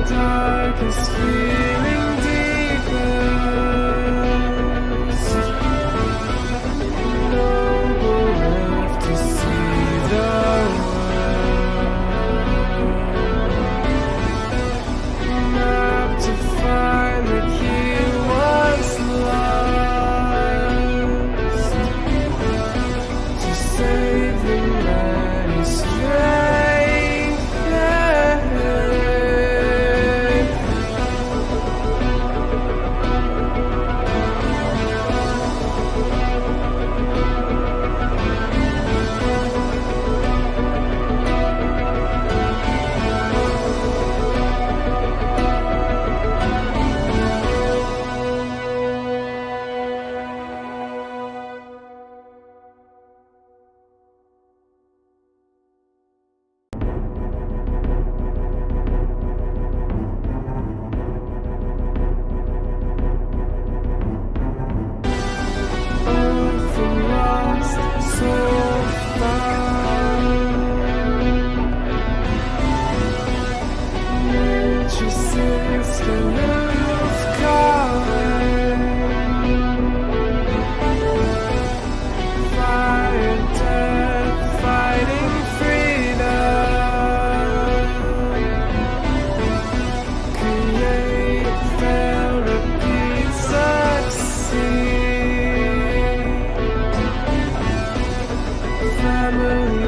darkest feeling deepest, noble enough to see the world, map to find the key once lost, to save the many strength.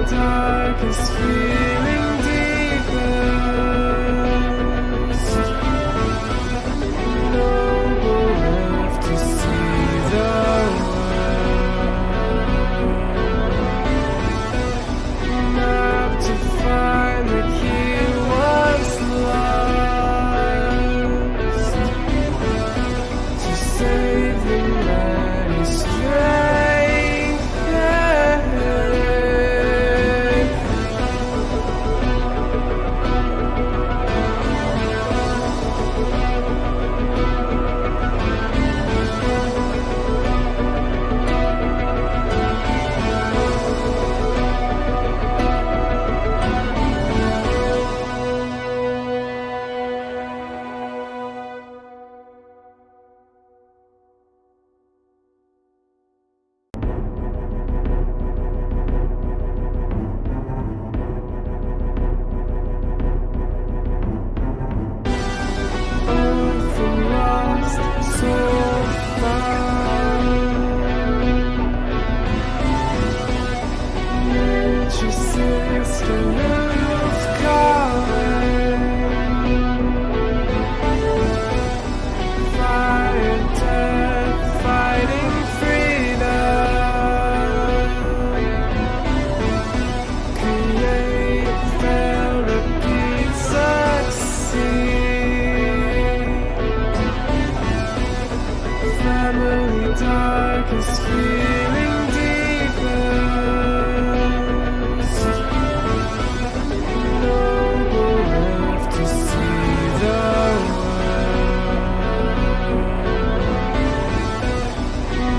Darkest feeling deepest, noble enough to see the world, map to find the key once lost, to save the many strength. Darkest feeling deepest, noble enough to see the world,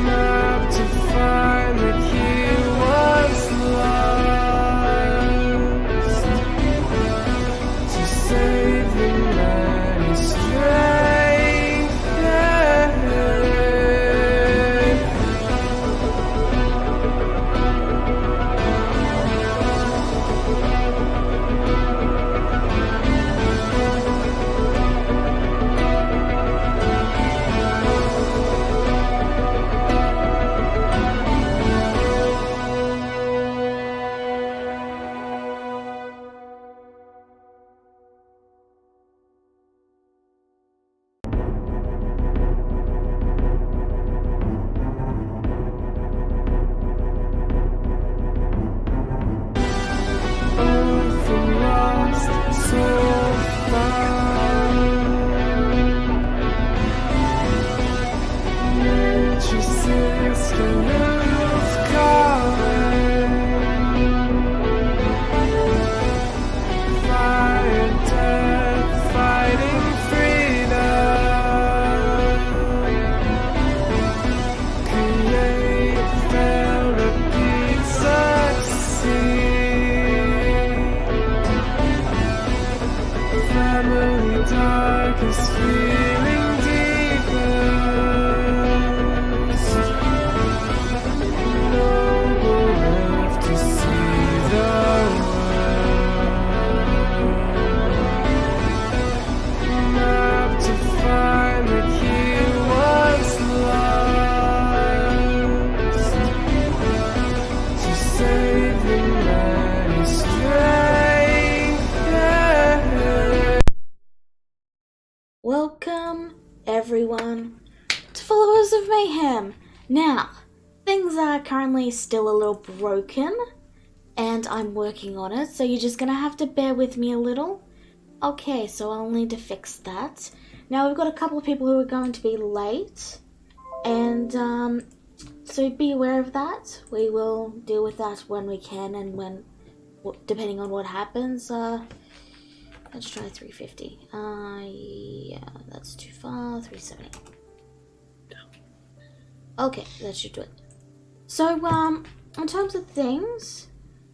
map to find the key once lost, to save the many strength. darkest feeling deepest. Noble left to see the world. Map to find the key once lost. To save the many strength. Welcome, everyone, to Followers of Mayhem. Now, things are currently still a little broken, and I'm working on it, so you're just gonna have to bear with me a little. Okay, so I'll need to fix that. Now, we've got a couple of people who are going to be late, and, so be aware of that. We will deal with that when we can, and depending on what happens. Let's try 350. Yeah, that's too far. 370. Okay, that should do it. So, in terms of things,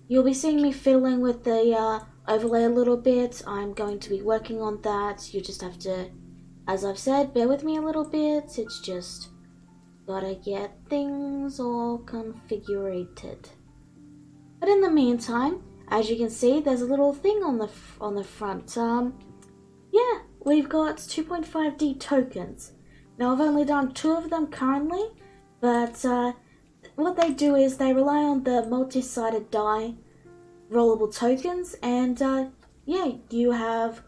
you'll be seeing me fiddling with the overlay a little bit. I'm going to be working on that. You just have to, as I've said, bear with me a little bit. It's just gotta get things all configurated. But in the meantime, as you can see, there's a little thing on the front. Yeah, we've got 2.5D tokens. Now, I've only done 2 of them currently, but what they do is they rely on the multi-sided die rollable tokens, and yeah, you have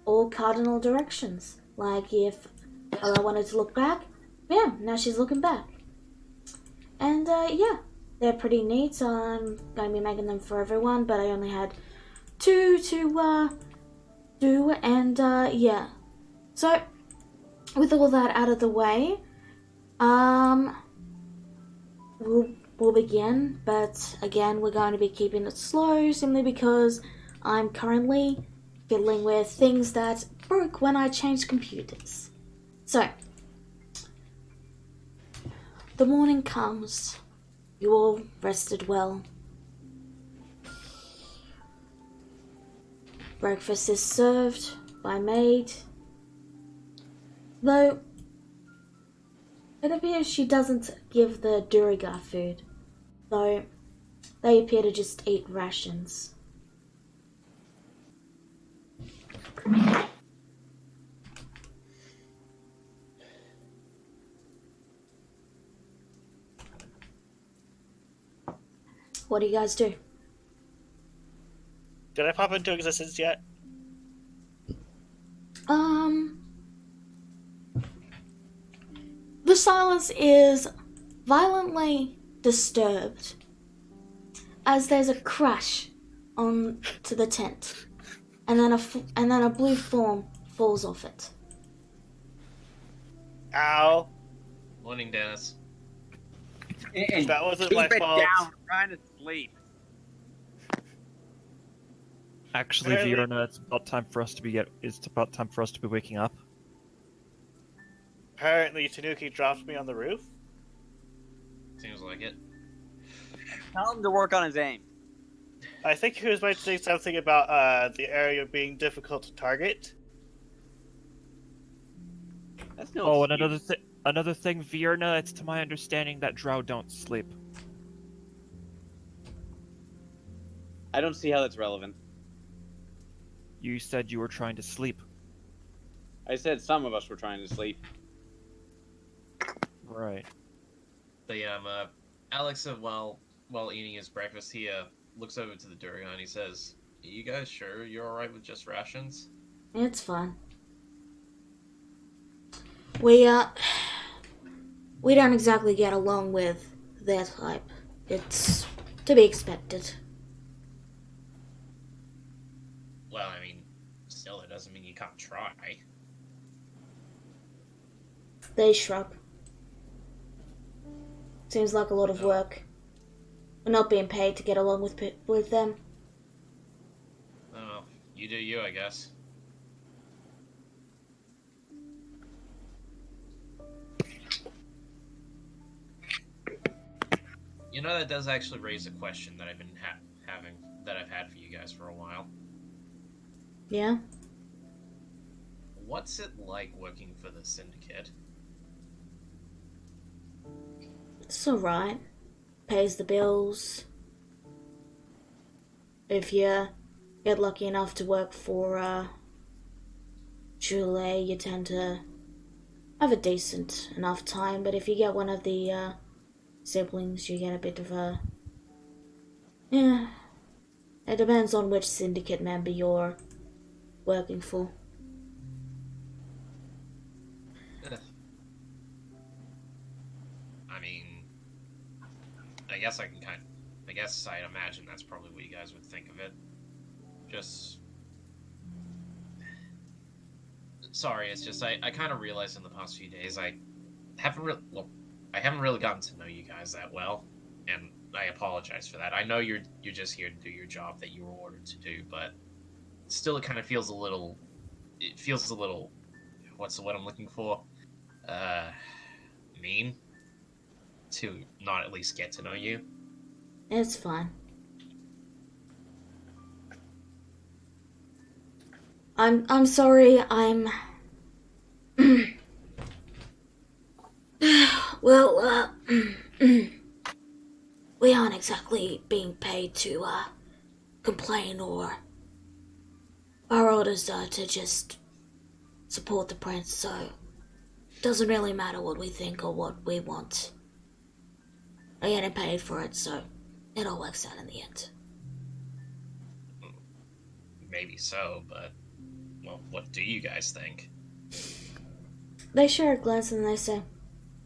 all cardinal directions. Like if Ella wanted to look back, bam, now she's looking back. And yeah. They're pretty neat, so I'm going to be making them for everyone, but I only had 2 to do, and yeah. So, with all that out of the way, we'll begin, but again, we're going to be keeping it slow, simply because I'm currently fiddling with things that broke when I changed computers. So, the morning comes. You all rested well. Breakfast is served by maid, though it appears she doesn't give the Durigar food, though they appear to just eat rations. What do you guys do? Did I pop into existence yet? The silence is violently disturbed as there's a crash onto the tent, and then a blue form falls off it. Ow! Morning, Dennis. And That wasn't keep my it fault. down. I'm trying to sleep. Actually, Apparently- Fiona, it's about time for us to be waking up. Apparently, Tanuki dropped me on the roof. Seems like it. Tell him to work on his aim. I think he was mentioning something about the area being difficult to target. That's no. Oh, and excuse. another thing, Fiona, it's to my understanding that drow don't sleep. I don't see how that's relevant. You said you were trying to sleep. I said some of us were trying to sleep. Right. But yeah, Alex, while eating his breakfast, he looks over to the Durga and he says, "You guys sure you're alright with just rations?" It's fine. We don't exactly get along with their type. It's to be expected. Well, I mean, still, it doesn't mean you can't try. They shrug. Seems like a lot of work. We're not being paid to get along with them. Oh, you do you, I guess. You know, that does actually raise a question that I've been I've had for you guys for a while. Yeah? what's it like working for the Syndicate? It's alright. Pays the bills. If you get lucky enough to work for Chule, you tend to have a decent enough time, but if you get one of the siblings, you get a bit of a... Yeah, it depends on which syndicate member you're working for. I mean, I guess I'd imagine that's probably what you guys would think of it. Just... Sorry, it's just I kind of realized in the past few days I haven't really gotten to know you guys that well, and I apologize for that. I know you're just here to do your job that you were ordered to do, but still it kind of feels a little... It feels a little... What's the word I'm looking for? Mean to not at least get to know you. It's fine. I'm sorry, well, we aren't exactly being paid to, complain or... Our orders are to just support the prince, so it doesn't really matter what we think or what we want. We're getting paid for it, so it all works out in the end. Maybe so, but... Well, what do you guys think? They share a glance and they say, "You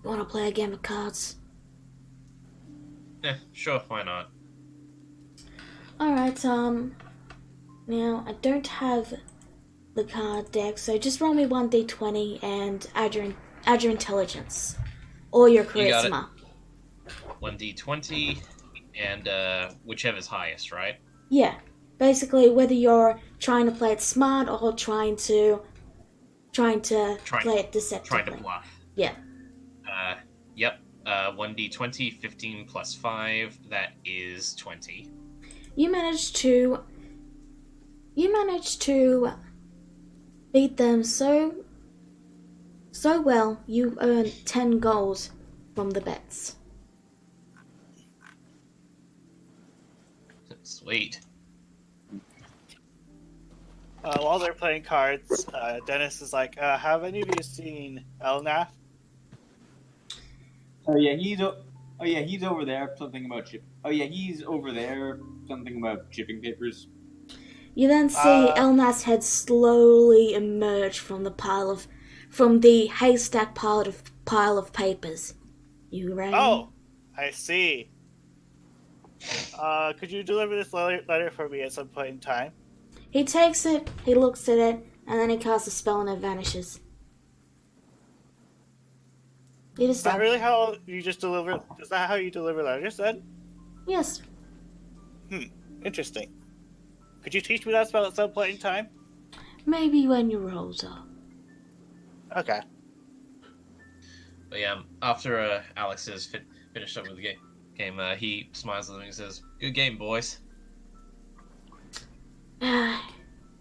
want to play a game of cards?" Sure, why not? Alright, now I don't have the card deck, so just roll me 1d20 and add your intelligence. Or your You got it. charisma. 1d20, and whichever's highest, right? Yeah. Basically, whether you're trying to play it smart or trying to play it deceptively. Trying to bluff. Yeah. Yep. 1d20, 15 plus 5, that is 20. You managed to beat them so well, you earn 10 gold from the bets. Sweet. While they're playing cards, Dennis is like, have any of you seen Elnath? Oh yeah, he's over there. Something about chip. Oh yeah, he's over there. Something about shipping papers. You then see Elna's head slowly emerge from the haystack pile of papers. You rang? Oh, I see. Could you deliver this letter for me at some point in time? He takes it, he looks at it, and then he casts a spell and it vanishes. It is Is that done. really how you just deliver? Is that how you deliver letters then? Yes. Interesting. Could you teach me that spell at some point in time? Maybe when you're older. Okay. But yeah, after Alex has finished up with the game, he smiles at them and says, "Good game, boys."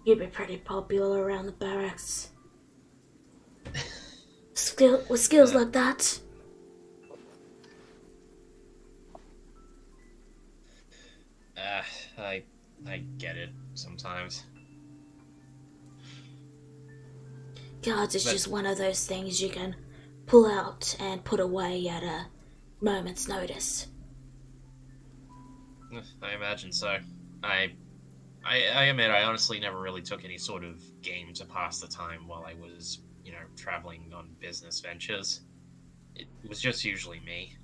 You'd be pretty popular around the barracks. With skills like that. I get it sometimes. Cards is just one of those things you can pull out and put away at a moment's notice. I imagine so. I admit I honestly never really took any sort of game to pass the time while I was, traveling on business ventures. It was just usually me.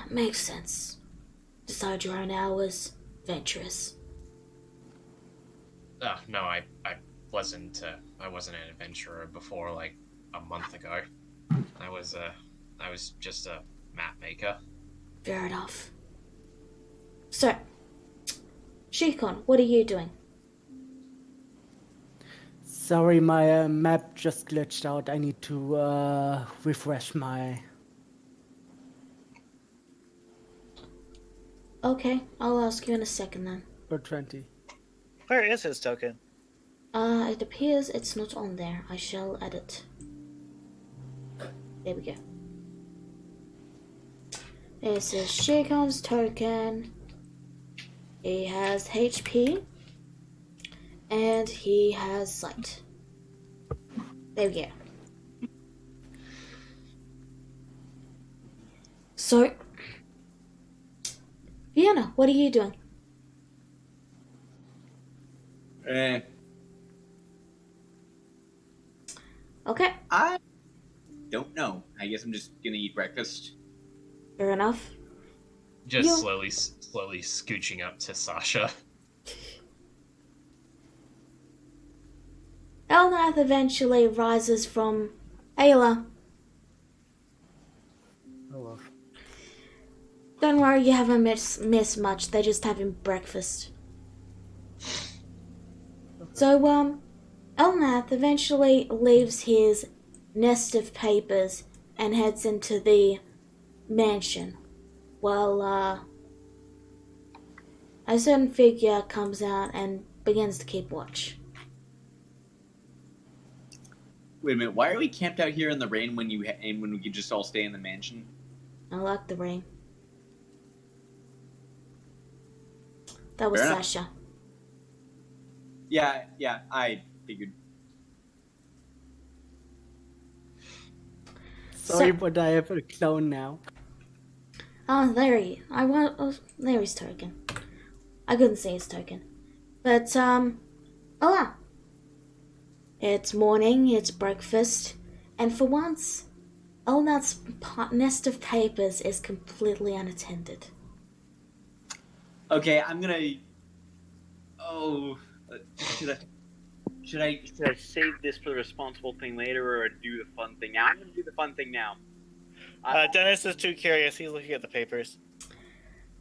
Makes sense. Decide your own hours. Venturous. No, I wasn't an adventurer before like a month ago. I was just a map maker. Fair enough. So, Shikon, what are you doing? Sorry, my map just glitched out. I need to refresh my... Okay, I'll ask you in a second then. or 20. Where is his token? It appears it's not on there. I shall edit. There we go. This is Shacon's token. He has HP. And he has sight. There we go. So, Vienna, what are you doing? Okay, I don't know. I guess I'm just gonna eat breakfast. fair enough. Just You- slowly scooching up to Sasha. Elnath eventually rises from Ayla. Hello. Don't worry, you haven't missed much. They're just having breakfast. So, Elnath eventually leaves his nest of papers and heads into the mansion. While, a certain figure comes out and begins to keep watch. Wait a minute. Why are we camped out here in the rain when when we could just all stay in the mansion? I like the rain. That was Fair enough. Sasha. Yeah, I figured. Sorry, but I have a clone now. Oh, there he. There his token. I couldn't see his token, but oh wow. It's morning. It's breakfast, and for once, Elnath's nest of papers is completely unattended. Okay, I'm gonna. Oh, should I save this for the responsible thing later or do the fun thing now? I'm gonna do the fun thing now. Dennis is too curious. He's looking at the papers.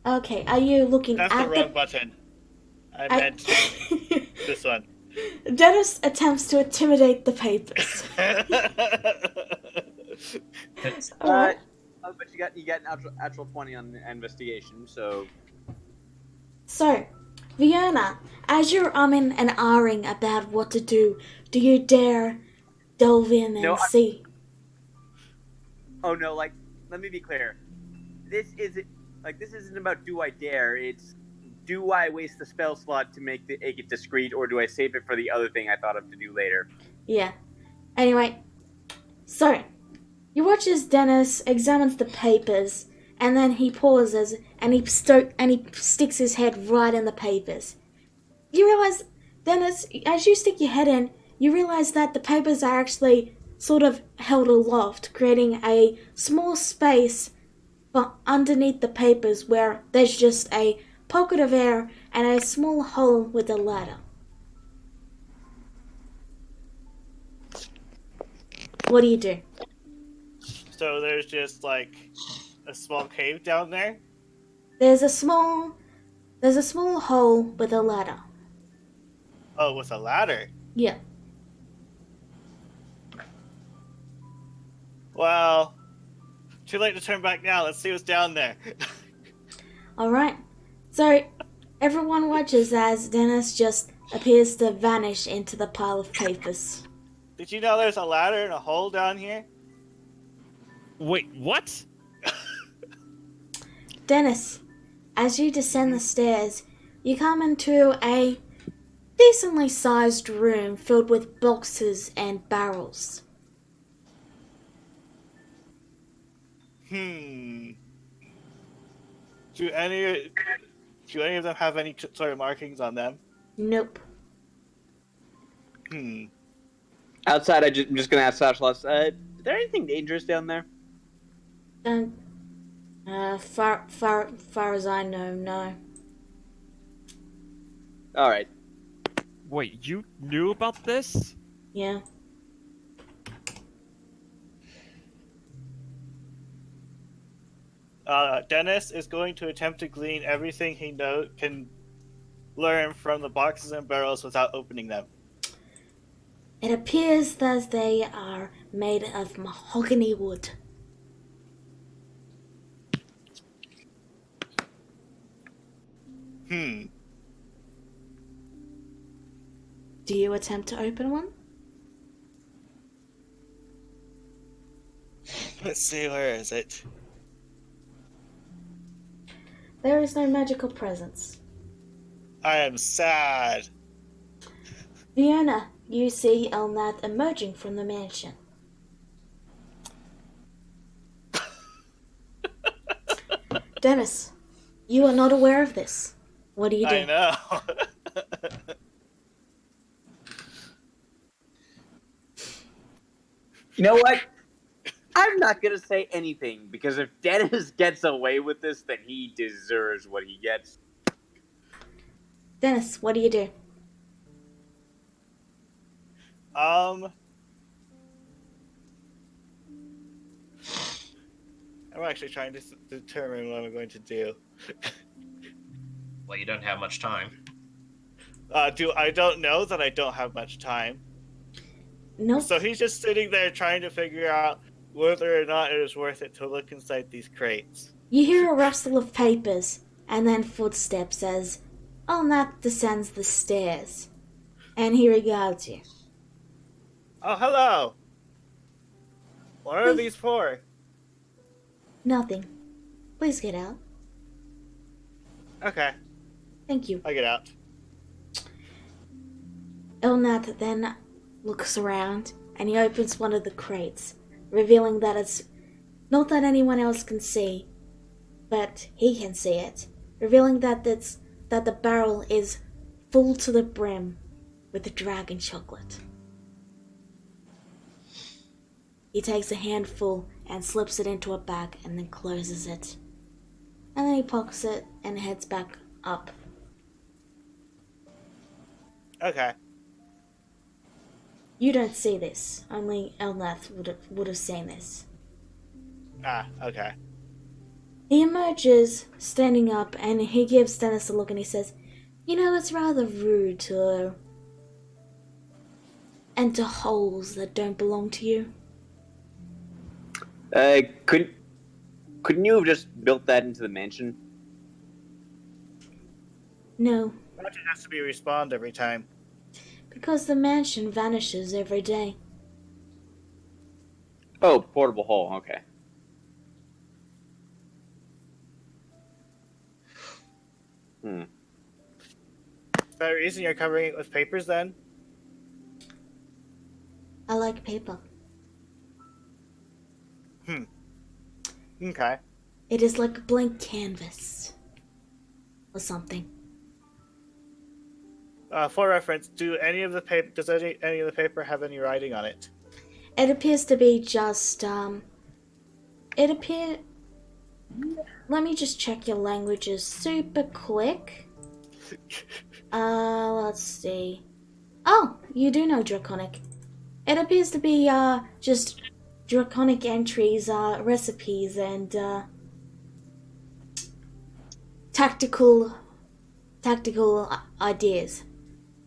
Okay, are you looking That's at the wrong button. I meant this one. Dennis attempts to intimidate the papers. Alright. But you got an actual 20 on the investigation, so. So, Fiona, as you're umming and ahhing about what to do you dare delve in and see? Oh no, like, let me be clear. This isn't about do I dare, it's do I waste the spell slot to make it discreet, or do I save it for the other thing I thought of to do later? Yeah. Anyway, so, you watch as Dennis examines the papers, and then he pauses, and he sticks his head right in the papers. You realize, Dennis, as you stick your head in, you realize that the papers are actually sort of held aloft, creating a small space but underneath the papers where there's just a pocket of air and a small hole with a ladder. What do you do? So there's just like a small cave down there. There's a small hole with a ladder. Oh, with a ladder. Yeah. Well, too late to turn back now. Let's see what's down there. Alright. So, everyone watches as Dennis just appears to vanish into the pile of papers. Did you know there's a ladder and a hole down here? Wait, what? Dennis, as you descend the stairs, you come into a decently sized room filled with boxes and barrels. Do any of them have any sort of markings on them? Nope. Outside, I'm just gonna ask Sasha, is there anything dangerous down there? Far as I know, no. Alright. Wait, you knew about this? Yeah. Dennis is going to attempt to glean everything he can learn from the boxes and barrels without opening them. It appears that they are made of mahogany wood. Do you attempt to open one? Let's see, where is it? There is no magical presence. I am sad. Fiona, you see Elnath emerging from the mansion. Dennis, you are not aware of this. What do you do? I know. You know what? I'm not gonna say anything because if Dennis gets away with this, then he deserves what he gets. Dennis, what do you do? I'm actually trying to determine what I'm going to do. Well, you don't have much time. I don't know that I don't have much time. Nope. So he's just sitting there trying to figure out whether or not it is worth it to look inside these crates. You hear a rustle of papers, and then footsteps as Elnath descends the stairs. And he regards you. Oh, hello! What are these for? Nothing. Please get out. Okay, Thank you. I get out. Elnath then looks around, and he opens one of the crates, revealing that it's not that anyone else can see, but he can see it, revealing that the barrel is full to the brim with dragon chocolate. He takes a handful and slips it into a bag and then closes it. And then he pockets it and heads back up. Okay. You don't see this. Only Elnath would have seen this. Ah, okay. He emerges, standing up, and he gives Dennis a look and he says, "You know, it's rather rude to enter holes that don't belong to you." Couldn't you have just built that into the mansion? No, Magic has to be respawned every time. because the mansion vanishes every day. Oh, portable hole. Okay. Is that the reason you're covering it with papers then? I like paper. Okay. It is like a blank canvas. Or something. For reference, does any of the paper have any writing on it? It appears to be just, let me just check your languages super quick. Let's see. Oh, you do know Draconic. It appears to be, just Draconic entries, recipes, and, tactical ideas,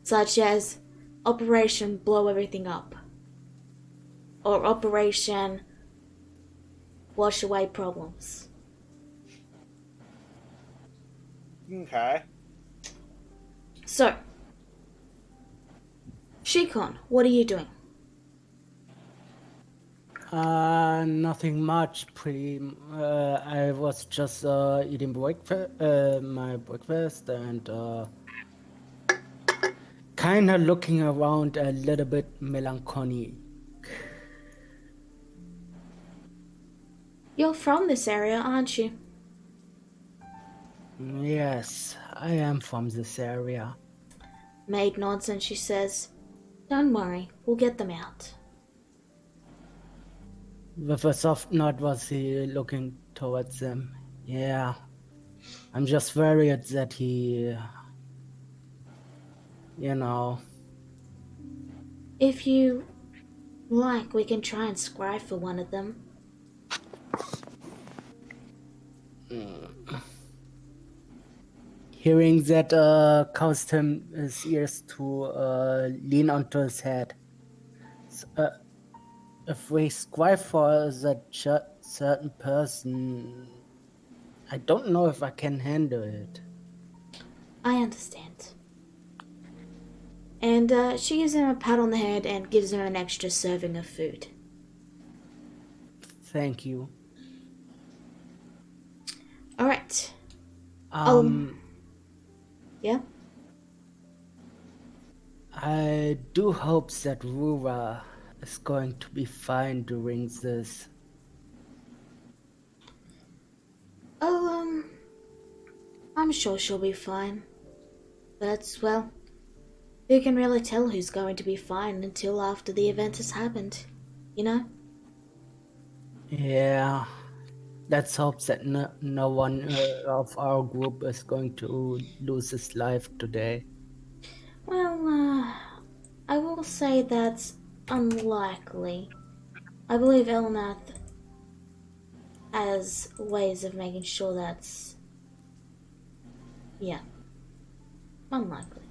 such as Operation Blow Everything Up, or Operation Wash Away Problems. Okay. So, Shikon, what are you doing? Nothing much. I was just eating my breakfast, and kind of looking around a little bit melancholy. You're from this area, aren't you? Yes, I am from this area. Maid nods and she says, "Don't worry, we'll get them out." With a soft nod was he looking towards them. Yeah, I'm just worried that he, If you like, we can try and scry for one of them. Hearing that caused his ears to lean onto his head. If we scribe for that certain person, I don't know if I can handle it. I understand. And she gives him a pat on the head and gives him an extra serving of food. Thank you. Alright. Yeah? I do hope that Rura is going to be fine during this. Oh, I'm sure she'll be fine. But, well, who can really tell who's going to be fine until after the event has happened, you know? Yeah, let's hope that no one of our group is going to lose his life today. Well, I will say that's unlikely. I believe Elnath has ways of making sure that's... yeah. Unlikely.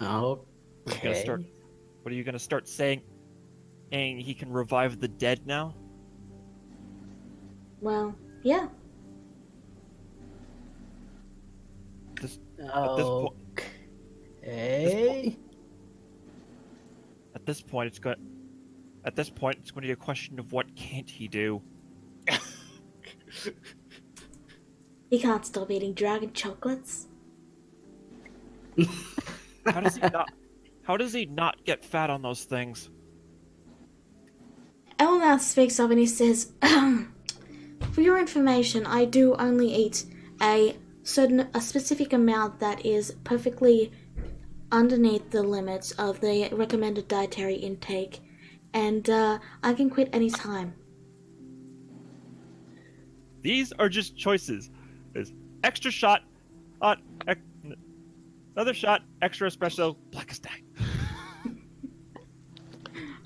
Okay. What are you gonna start saying? Saying he can revive the dead now? Well, yeah. Okay. At this point, it's going to be a question of what can't he do. He can't stop eating dragon chocolates. How does he not get fat on those things? Elnath speaks up and he says, for your information, I do only eat a specific amount that is perfectly underneath the limits of the recommended dietary intake, and I can quit any time. These are just choices. There's extra shot, another shot, extra espresso, blackest night.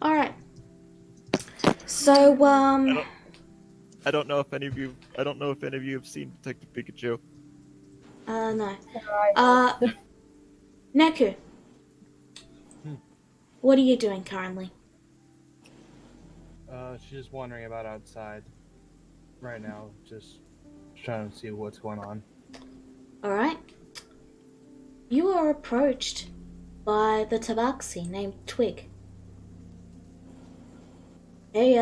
All right. So I don't know if any of you have seen Detective Pikachu. no. Neku. What are you doing currently? She's just wandering about outside right now, just trying to see what's going on. Alright. You are approached by the tabaxi named Twig. Hey,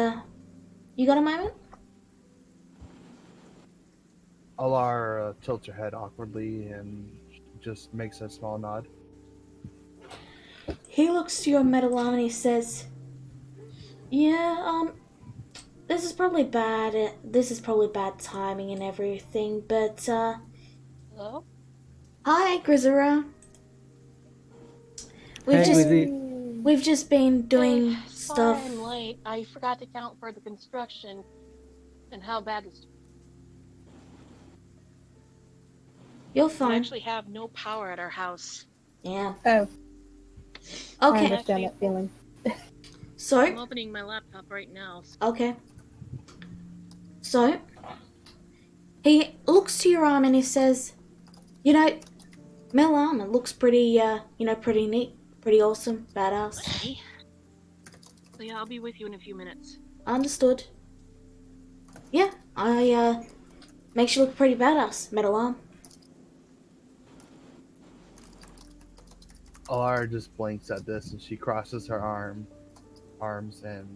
you got a moment? Alar tilts her head awkwardly and just makes a small nod. He looks to your metal arm and he says, yeah, this is probably bad. This is probably bad timing and everything, but, Hello? hi, Grizera. We've just been doing Hey, stuff. sorry I'm late. I forgot to count for the construction and how bad it's... You're We fine. actually have no power at our house. Yeah. Oh, I Okay. understand that feeling. I'm So, opening my laptop right now. okay. So, he looks to your arm and he says, you know, metal armor looks pretty, pretty neat, pretty awesome, badass. Okay. So yeah, I'll be with you in a few minutes. Understood. Yeah, makes you look pretty badass, metal arm. Alar just blinks at this and she crosses her arms and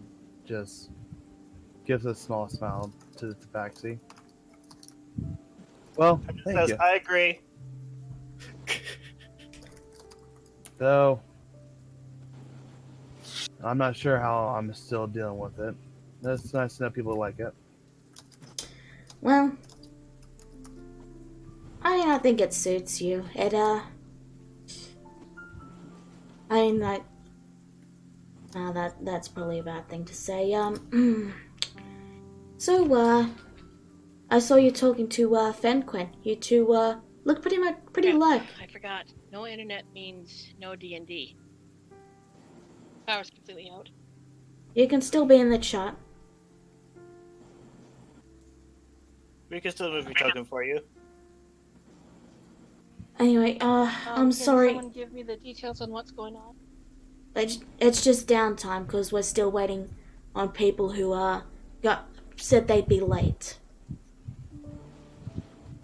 just gives a small smile to the tabaxi. Well, thank Says, you. I agree. Though, I'm not sure how I'm still dealing with it. It's nice to know people like it. Well, I think it suits you. That's probably a bad thing to say. So, I saw you talking to, Fenquin. You two, look pretty alike. I forgot. No internet means no D&D. Power's completely out. You can still be in the chat. We can still movie token for you. Anyway, I'm sorry. Can someone give me the details on what's going on? It's just downtime because we're still waiting on people who said they'd be late.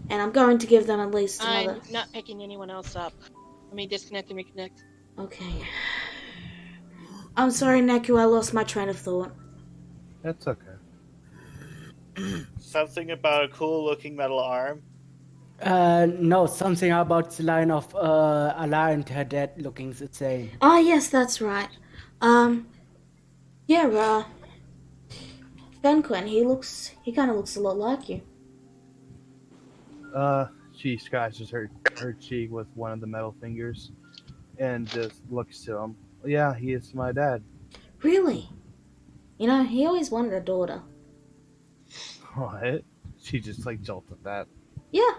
And I'm going to give them at least another. I'm not picking anyone else up. Let me disconnect and reconnect. Okay. I'm sorry, Neku, I lost my train of thought. That's okay. Something about a cool-looking metal arm. No, something about the line of Allah and her dad looking the same. Ah, yes, that's right. Yeah, Fenquin, he kind of looks a lot like you. She scratches her cheek with one of the metal fingers and just looks to him. Yeah, he is my dad. Really? You know, he always wanted a daughter. What? She just like jolts at that. Yeah.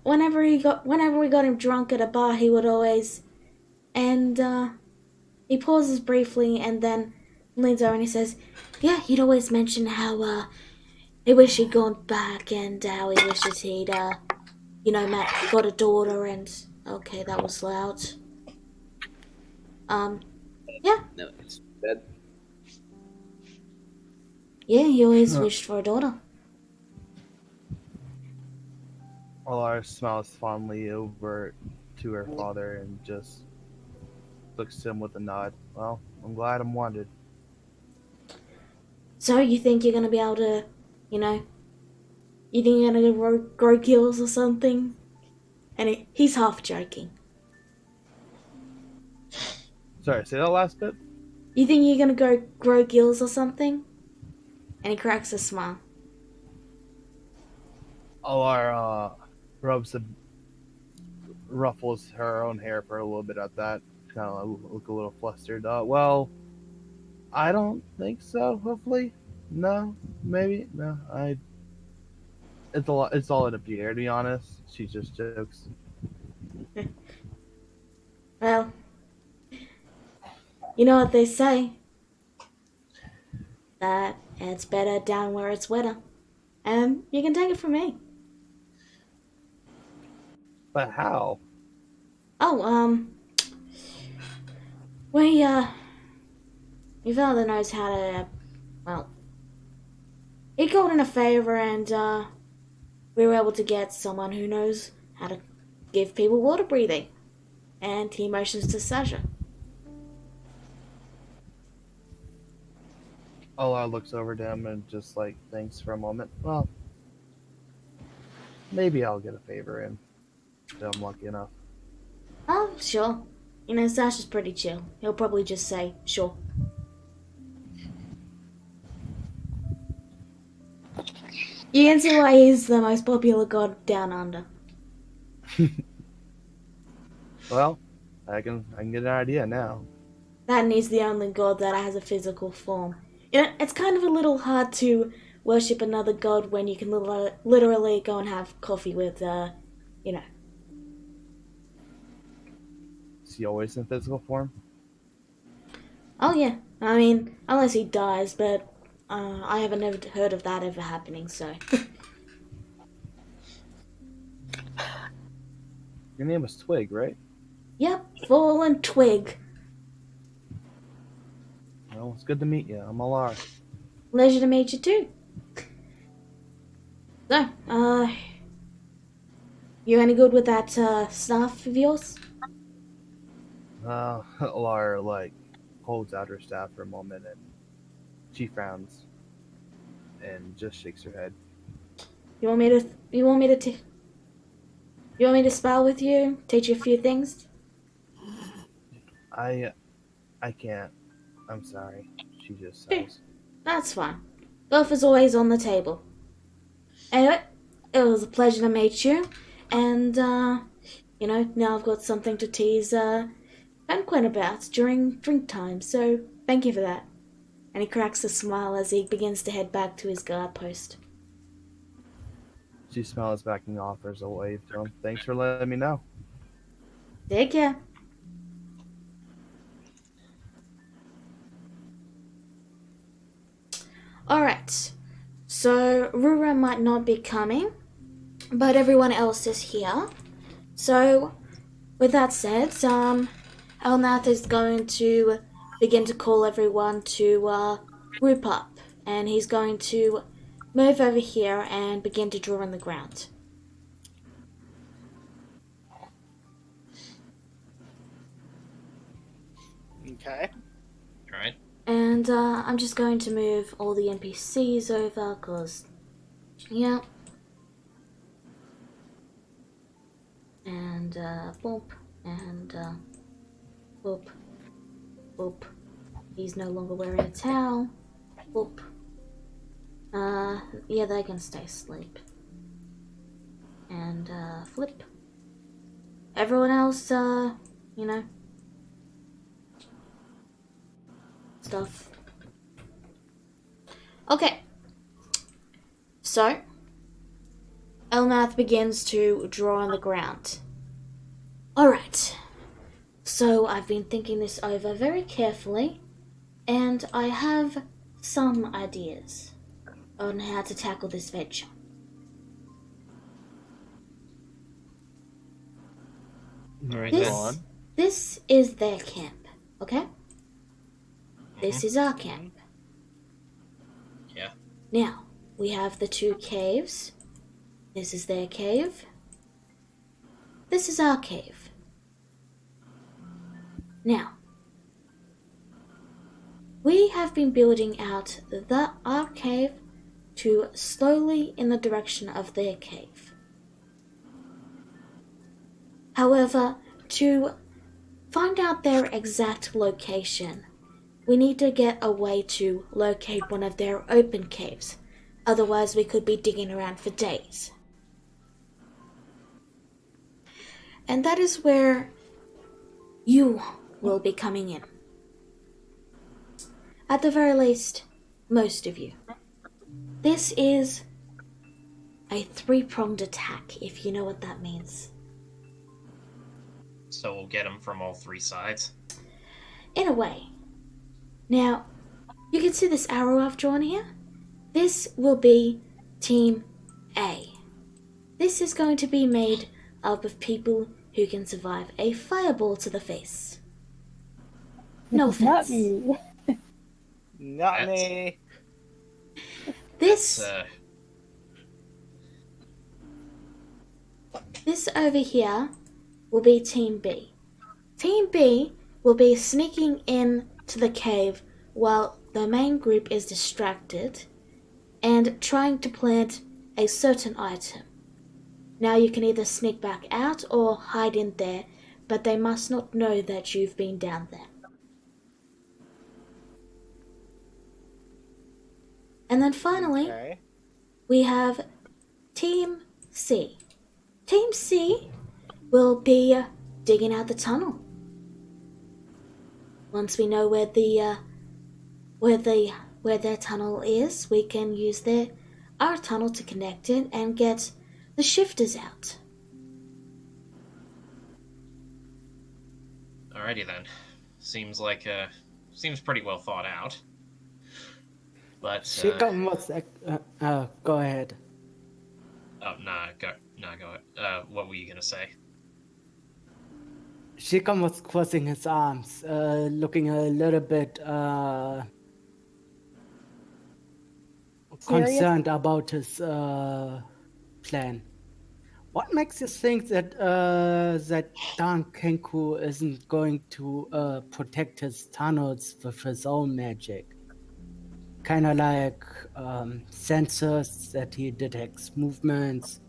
Whenever we got him drunk at a bar, he would always, and he pauses briefly and then leans over and he says, "Yeah, he'd always mention how he wished he'd gone back and how he wishes he'd got a daughter and okay, that was loud. Yeah, No, it's dead. yeah, he always wished for a daughter." Alara smiles fondly over to her father and just looks to him with a nod. Well, I'm glad I'm wanted. So you think you're gonna be able to, you think you're gonna grow gills or something? And he's half joking. Sorry, say that last bit? You think you're gonna grow gills or something? And he cracks a smile. Alara ruffles her own hair for a little bit at that. Kind of look a little flustered. Well, I don't think so. Hopefully, no, maybe no. It's all in a beer, to be honest. She just jokes. Well, you know what they say. That it's better down where it's wetter. And you can take it from me. But how? Oh, your father knows how to, well, he called in a favor and, we were able to get someone who knows how to give people water breathing. And he motions to Sasha. Alara looks over to him and just like thinks for a moment. Well, maybe I'll get a favor in if I'm lucky enough. Oh, sure. You know, Sasha's pretty chill. He'll probably just say, sure. You can see why he's the most popular god down under. Well, I can get an idea now. That and he's the only god that has a physical form. You know, it's kind of a little hard to worship another god when you can literally go and have coffee with, you know. Is he always in physical form? Oh yeah, I mean, unless he dies, but I haven't never heard of that ever happening, so. Your name was Twig, right? Yep, fallen twig. Well, it's good to meet you. I'm Alara. Pleasure to meet you too. So, you any good with that staff of yours? Alara like holds out her staff for a moment and she frowns and just shakes her head. You want me to spell with you? Teach you a few things? I can't. I'm sorry. She just Sure. sighs. That's fine. Both is always on the table. Anyway, it was a pleasure to meet you. And, you know, now I've got something to tease Banquet about during drink time, so thank you for that. And he cracks a smile as he begins to head back to his guard post. She smiles back and offers a wave to him. Thanks for letting me know. Take care. Alright, so Rura might not be coming, but everyone else is here. So, with that said, Elnath is going to begin to call everyone to group up, and he's going to move over here and begin to draw in the ground. Okay. Alright. And I'm just going to move all the NPCs over, because, yeah. And, boop, and, boop, boop. He's no longer wearing a towel. Boop. Yeah, they can stay asleep. And, flip. Everyone else, you know, stuff. Okay. So, Elnath begins to draw on the ground. Alright. So, I've been thinking this over very carefully, and I have some ideas on how to tackle this venture. Alright This, then. this is their camp, okay? This is our camp. Yeah. Now, we have the two caves. This is their cave. This is our cave. Now, we have been building out our cave to slowly in the direction of their cave. However, to find out their exact location, we need to get a way to locate one of their open caves. Otherwise, we could be digging around for days. And that is where you will be coming in. At the very least, most of you. This is a three-pronged attack, if you know what that means. So we'll get them from all three sides? In a way. Now, you can see this arrow I've drawn here? This will be Team A. This is going to be made up of people who can survive a fireball to the face. No offense. Not me. Not me. This over here will be Team B. Team B will be sneaking in to the cave while the main group is distracted and trying to plant a certain item. Now you can either sneak back out or hide in there, but they must not know that you've been down there. And then finally, we have Team C. Team C will be digging out the tunnel. Once we know where their tunnel is, we can use our tunnel to connect it and get the shifters out. Alrighty then. Seems pretty well thought out. But Shikam was go ahead. Oh go ahead. What were you gonna say? Shikam was crossing his arms, looking a little bit concerned about his plan. What makes you think that Dan Kenku isn't going to protect his tunnels with his own magic? Kind of like sensors that he detects movements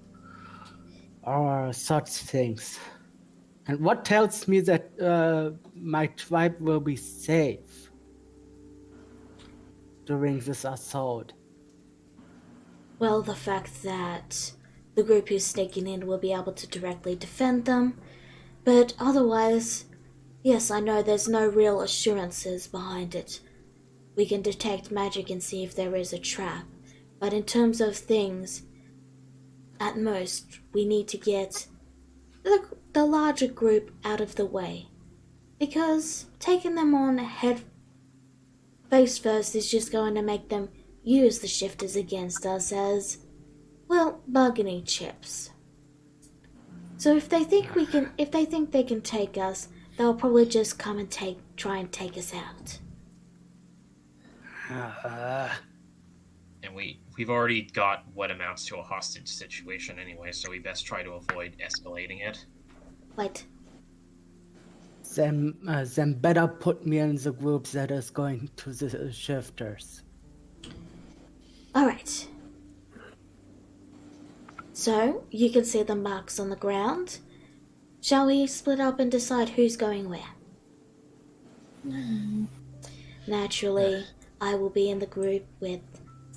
or such things. And what tells me that my tribe will be safe during this assault? Well, the fact that the group who's sneaking in will be able to directly defend them, but otherwise, yes, I know there's no real assurances behind it. We can detect magic and see if there is a trap, but in terms of things, at most, we need to get the larger group out of the way, because taking them on head face first is just going to make them use the shifters against us as, well, bargaining chips. So if they think they can take us, they'll probably just come and try and take us out. And we've already got what amounts to a hostage situation anyway, so we best try to avoid escalating it. Right. Then better put me in the group that is going to the shifters. Alright. So, you can see the marks on the ground. Shall we split up and decide who's going where? Naturally, I will be in the group with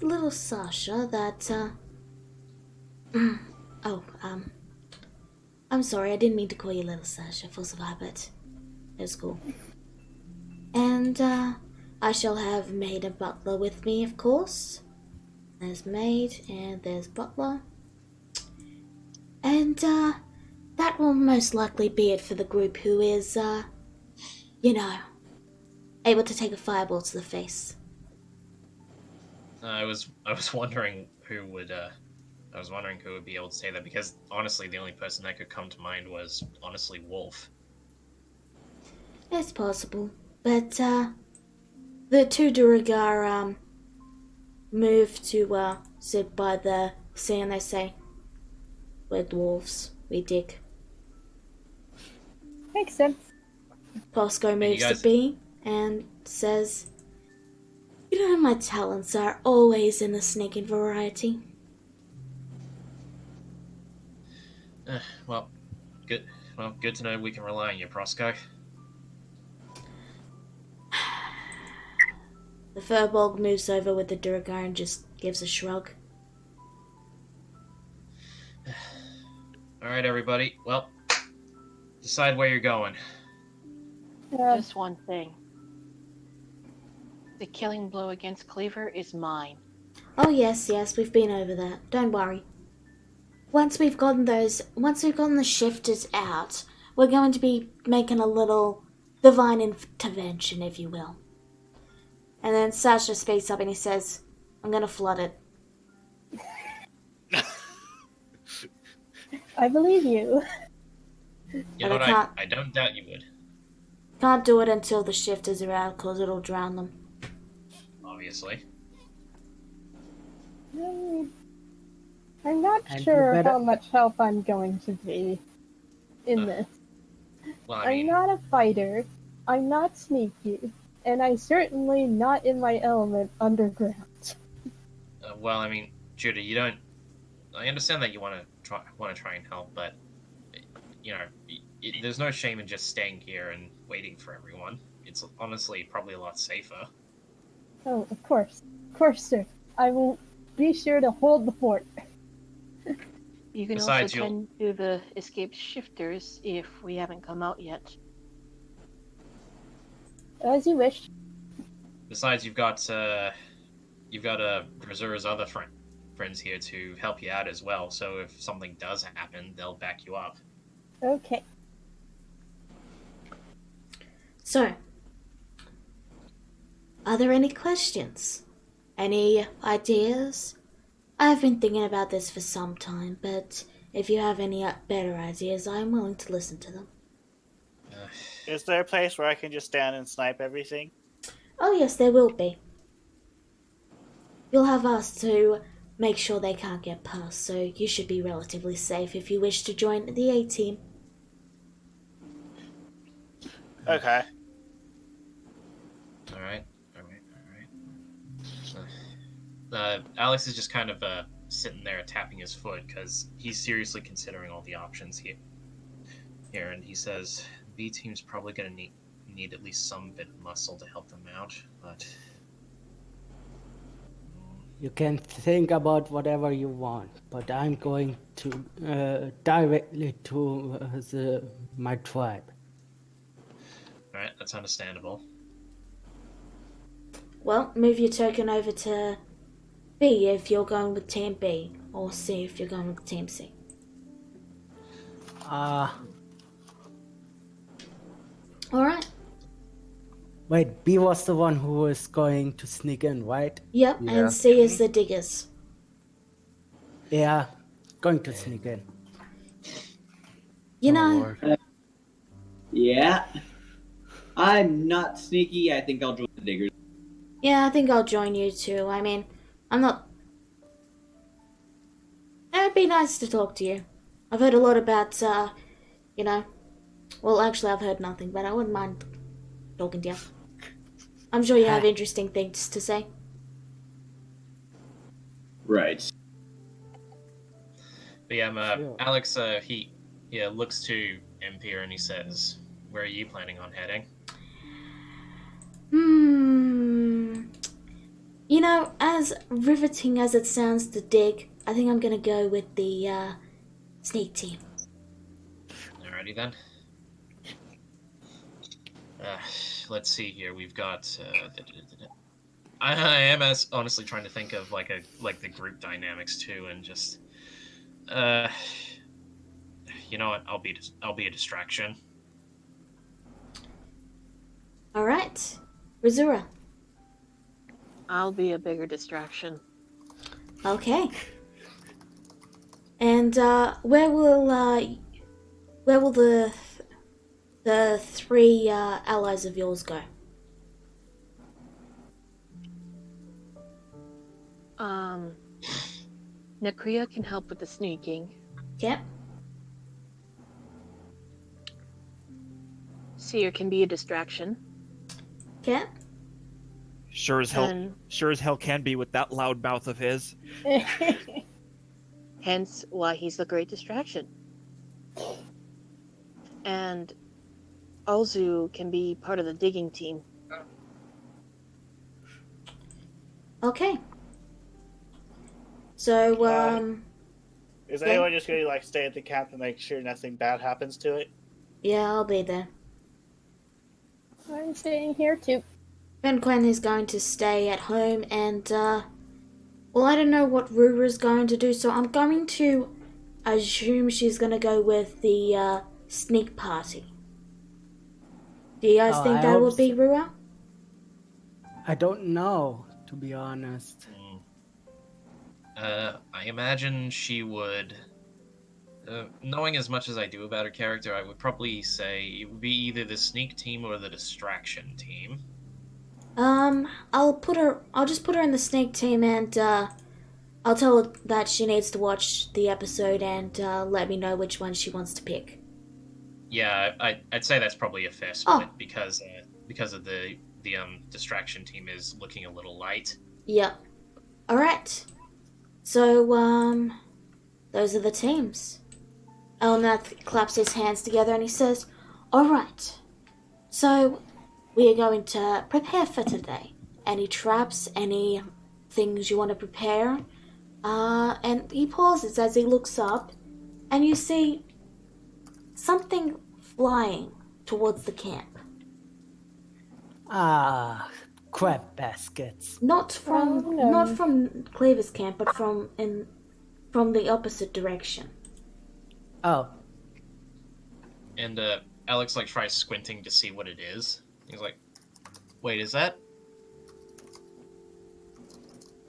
little Sasha that, I'm sorry, I didn't mean to call you little Sasha, force of habit. It's cool. And, I shall have maid and butler with me, of course. There's maid and there's butler. And, that will most likely be it for the group who is, able to take a fireball to the face. I was wondering who would be able to say that, because honestly the only person that could come to mind was honestly Wolf. It's possible, but the two Duragar move to sit by the sea and they say, "We're dwarves, we dig." Makes sense. Bosco moves to B and says, "You know, my talents are always in the sneaking variety." Well, good to know we can rely on you, Prosco. The Furbolg moves over with the Duragar and just gives a shrug. Alright, everybody. Well, decide where you're going. Just one thing. The killing blow against Cleaver is mine. Oh yes, we've been over that. Don't worry. Once we've gotten the shifters out, we're going to be making a little divine intervention, if you will. And then Sasha speaks up and he says, "I'm gonna flood it." I believe you. You know what, I don't doubt you would. Can't do it until the shifters are out, because it'll drown them. Obviously. I'm not sure how much help I'm going to be in this. Well, I'm not a fighter, I'm not sneaky, and I'm certainly not in my element underground. Judah, you don't. I understand that you want to try and help, but there's no shame in just staying here and waiting for everyone. It's honestly probably a lot safer. Oh, of course, sir. I will be sure to hold the fort. You can Besides, also tend to the escaped shifters if we haven't come out yet. As you wish. Besides, you've got Grazura's other friends here to help you out as well. So if something does happen, they'll back you up. Okay. So, are there any questions? Any ideas? I've been thinking about this for some time, but if you have any better ideas, I'm willing to listen to them. Is there a place where I can just stand and snipe everything? Oh yes, there will be. You'll have us to make sure they can't get past, so you should be relatively safe if you wish to join the A-team. Okay. Alright. Alex is just kind of sitting there tapping his foot because he's seriously considering all the options here, and he says B team's probably going to need at least some bit of muscle to help them out, but You can think about whatever you want, but I'm going to directly to my tribe. alright, that's understandable. Well, move your token over to B if you're going with Team B, or C if you're going with Team C. Alright. Wait, B was the one who was going to sneak in, right? Yep, Yeah. and C is the diggers. Yeah, going to sneak in. You know, Lord. Yeah. I'm not sneaky. I think I'll join the diggers. yeah, I think I'll join you too. I mean, I'm not... It'd be nice to talk to you. I've heard a lot about, Well, actually, I've heard nothing, but I wouldn't mind talking to you. I'm sure you have interesting things to say. Right. But yeah, Sure. Alex, he looks to Empire and he says, "Where are you planning on heading?" You know, as riveting as it sounds to dig, I think I'm gonna go with the sneak team. Alrighty then. Let's see here. We've got. I am honestly trying to think of like the group dynamics too, and just. You know what? I'll be a distraction. All right, Razura. I'll be a bigger distraction. Okay. And where will the three allies of yours go? Nakria can help with the sneaking. Yep. Seer can be a distraction. Yep. Sure as hell. And Sure as hell can be with that loud mouth of his. hence why he's the great distraction. And Alzu can be part of the digging team. Okay. So Is Yeah. anyone just gonna like stay at the camp and make sure nothing bad happens to it? yeah, I'll be there. I'm staying here too. Ben Quen is going to stay at home, and well, I don't know what Rura's going to do, so I'm going to assume she's gonna go with the sneak party. Do you guys Oh, think I that hope would be Rura? I don't know, to be honest. I imagine she would. Knowing as much as I do about her character, I would probably say it would be either the sneak team or the distraction team. I'll just put her in the snake team, and I'll tell her that she needs to watch the episode and let me know which one she wants to pick. Yeah, I'd say that's probably a fair split because of the distraction team is looking a little light. Yep. Alright. So, those are the teams. Elnath claps his hands together and he says, Alright. So, we are going to prepare for today. Any traps, any things you want to prepare? And he pauses as he looks up, and you see something flying towards the camp. Ah, crab baskets. Not from Oh, no. not from Cleaver's camp, but from the opposite direction. Oh, And Alex like tries squinting to see what it is. He's like, "Wait, is that?"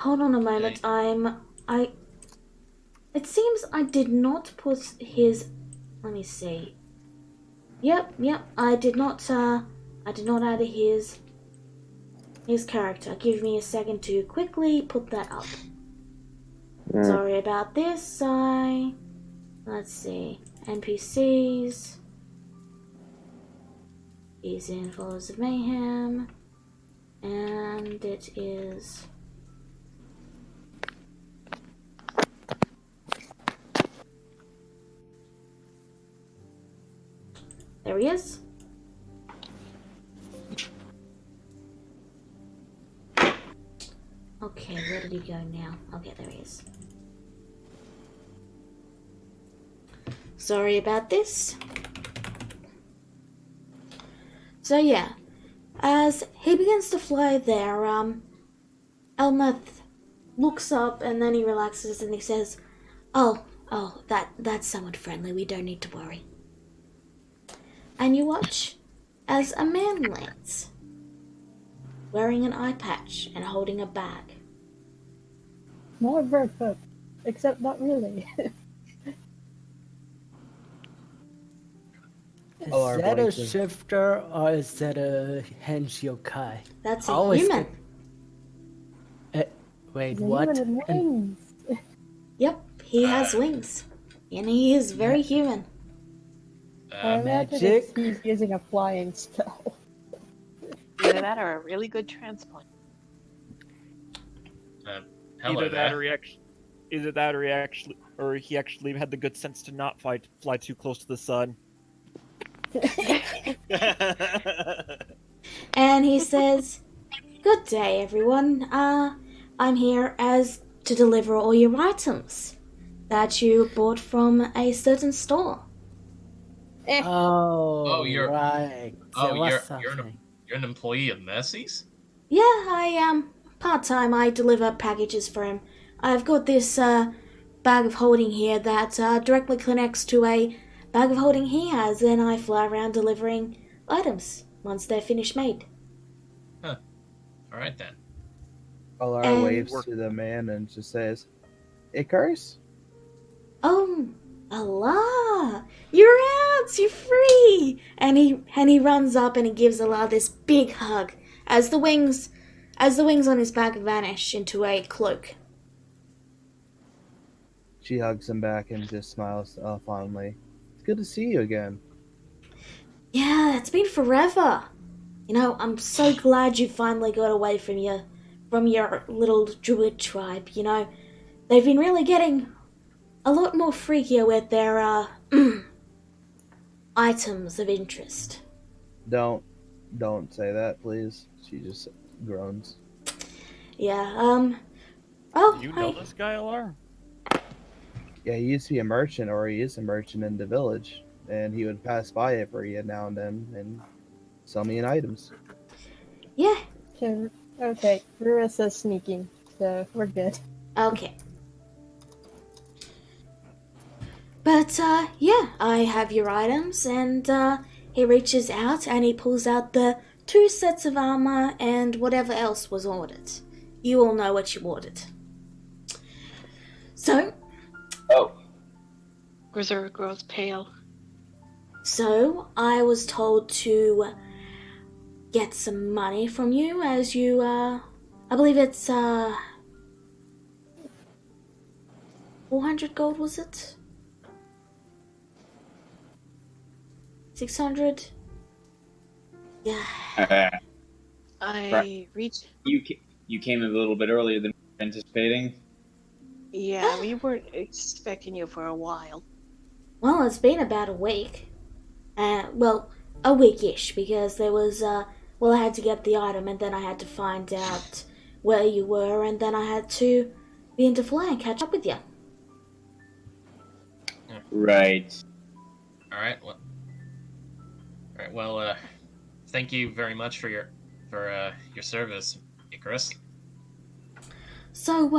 Hold on a moment. It seems I did not put his. Let me see. Yep. I did not add his character. Give me a second to quickly put that up. Sorry about this. Let's see. NPCs. He's in Followers of Mayhem. And it is. There he is. Okay, where did he go now? Okay, there he is. Sorry about this. So yeah, as he begins to fly there, Elnath looks up and then he relaxes and he says, Oh, that's somewhat friendly. We don't need to worry. And you watch as a man lands, wearing an eye patch and holding a bag. More bird folk, except not really. is our that a voices. shifter or is that a Henshokai? That's a Always human. Wait, The what? human with wings. Yep, he has wings. And he is very human. I imagine Magic. he's using a flying spell. Either that or a really good transplant. Hello Either that, there. or he actually had the good sense to not fly too close to the sun. And he says, "Good day, everyone. I'm here as to deliver all your items that you bought from a certain store." Oh, you're- right. Oh, There was you're something. an employee of Mercy's? Yeah, I am part-time. I deliver packages for him. I've got this bag of holding here that directly connects to a bag of holding he has, and I fly around delivering items once they're finished made. All right then. Alara And- waves to the man and just says, Icarus? "Oh, Allah, you're out, you're free!" And he runs up and he gives Allah this big hug as the wings on his back vanish into a cloak. She hugs him back and just smiles fondly. It's good to see you again. Yeah, it's been forever. You know, I'm so glad you finally got away from your little druid tribe. You know, they've been really getting a lot more freakier with their items of interest. Don't say that, please. She just groans. Yeah. Oh, You hi. know this guy, Alar? Yeah, he used to be a merchant, or he is a merchant in the village, and he would pass by it for you now and then and sell me in items. Yeah. Okay, Rurissa's sneaking, so we're good. Okay. But yeah, I have your items, and he reaches out and he pulls out the 2 sets of armor and whatever else was ordered. You all know what you ordered. So, Grizzler grows pale. I was told to get some money from you as you, I believe it's, 400 gold, was it? 600? Yeah. I reached. You came a little bit earlier than anticipating. Yeah, we weren't expecting you for a while. Well, it's been about a week. Well, a weekish, because there was, I had to get the item, and then I had to find out where you were, and then I had to be into fly and catch up with you. Right. All right. Well, thank you very much for your service, Icarus. So,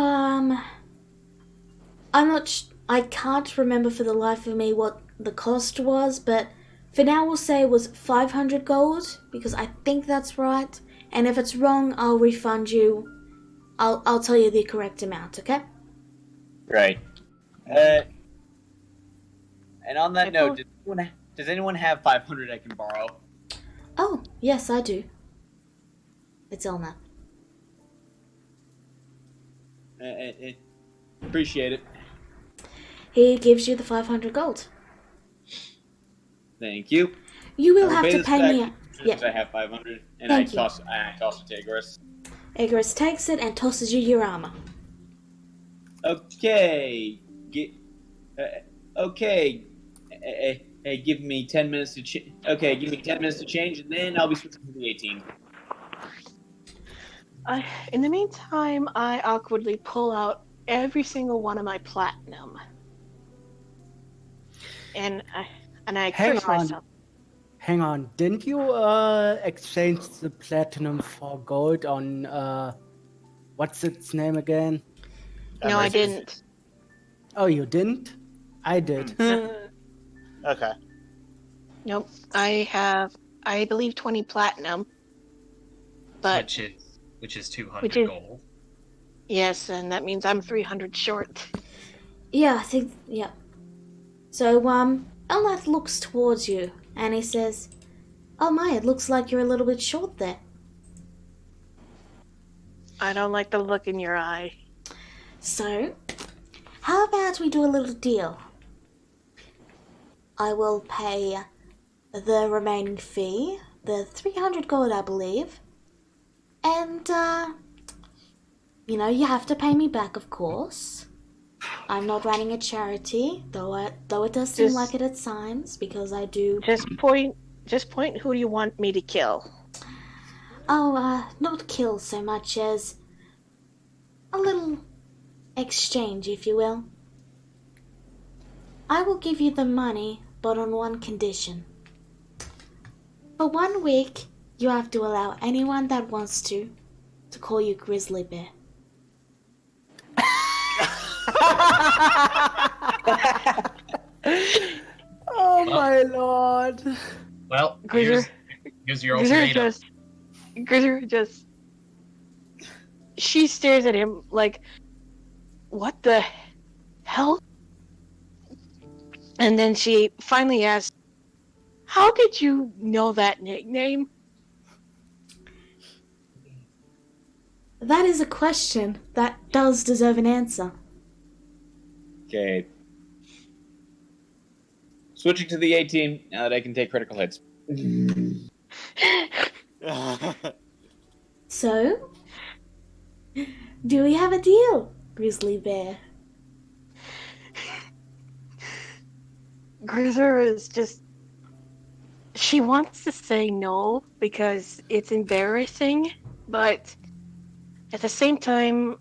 I can't remember for the life of me what the cost was, but for now we'll say it was 500 gold, because I think that's right, and if it's wrong, I'll refund you. I'll tell you the correct amount, okay? Right. And on that note, does anyone have 500 I can borrow? Oh, yes, I do. It's Elna. Appreciate it. He gives you the 500 gold. Thank you. You will I have to this pay back me. since I have 500, and Thank I you. toss it to Icarus. Icarus takes it and tosses you your armor. Okay. Okay. Hey, give me 10 minutes to give me 10 minutes to change, and then I'll be switching to the 18. In the meantime, I awkwardly pull out every single one of my platinum, and I curse myself. Hang on. Didn't you exchange the platinum for gold on what's its name again? No, I didn't. Oh, you didn't? I did. Okay. Nope. I have, I believe, 20 platinum. But Which is 200 which is- gold. yes, and that means I'm 300 short. Yeah, I think, yeah. So, Elnath looks towards you, and he says, "Oh my, it looks like you're a little bit short there." I don't like the look in your eye. So, how about we do a little deal? I will pay the remaining fee, the 300 gold, I believe. And, you have to pay me back, of course. I'm not running a charity, though it does seem like it at times, because I do... Just point who you want me to kill. Oh, not kill so much as a little exchange, if you will. I will give you the money, but on one condition. For 1 week, you have to allow anyone that wants to call you Grizzly Bear. Oh my lord. Well, Grizzer- here's your Grizzer ultimatum. just... She stares at him like, what the hell? And then she finally asks, how did you know that nickname? That is a question that does deserve an answer. Okay. Switching to the A team now that I can take critical hits. So, do we have a deal, Grizzly Bear? Grizzer is just... She wants to say no because it's embarrassing, but at the same time,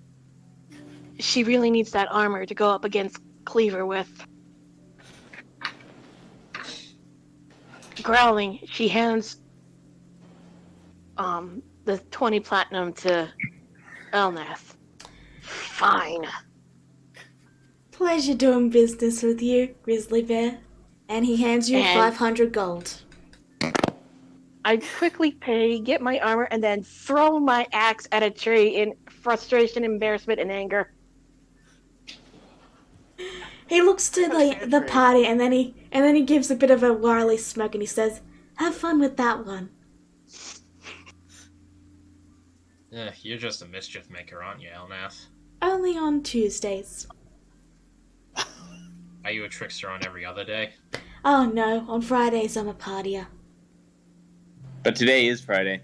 she really needs that armor to go up against Cleaver with. Growling, she hands the 20 platinum to Elnath. Fine. Pleasure doing business with you, Grizzly Bear. And he hands you And- 500 gold. I quickly pay, get my armor, and then throw my axe at a tree in frustration, embarrassment, and anger. He looks to the party and then he gives a bit of a wily smirk and he says, "Have fun with that one." You're just a mischief maker, aren't you, Elnath? Only on Tuesdays. Are you a trickster on every other day? Oh no, on Fridays I'm a partier. But today is Friday.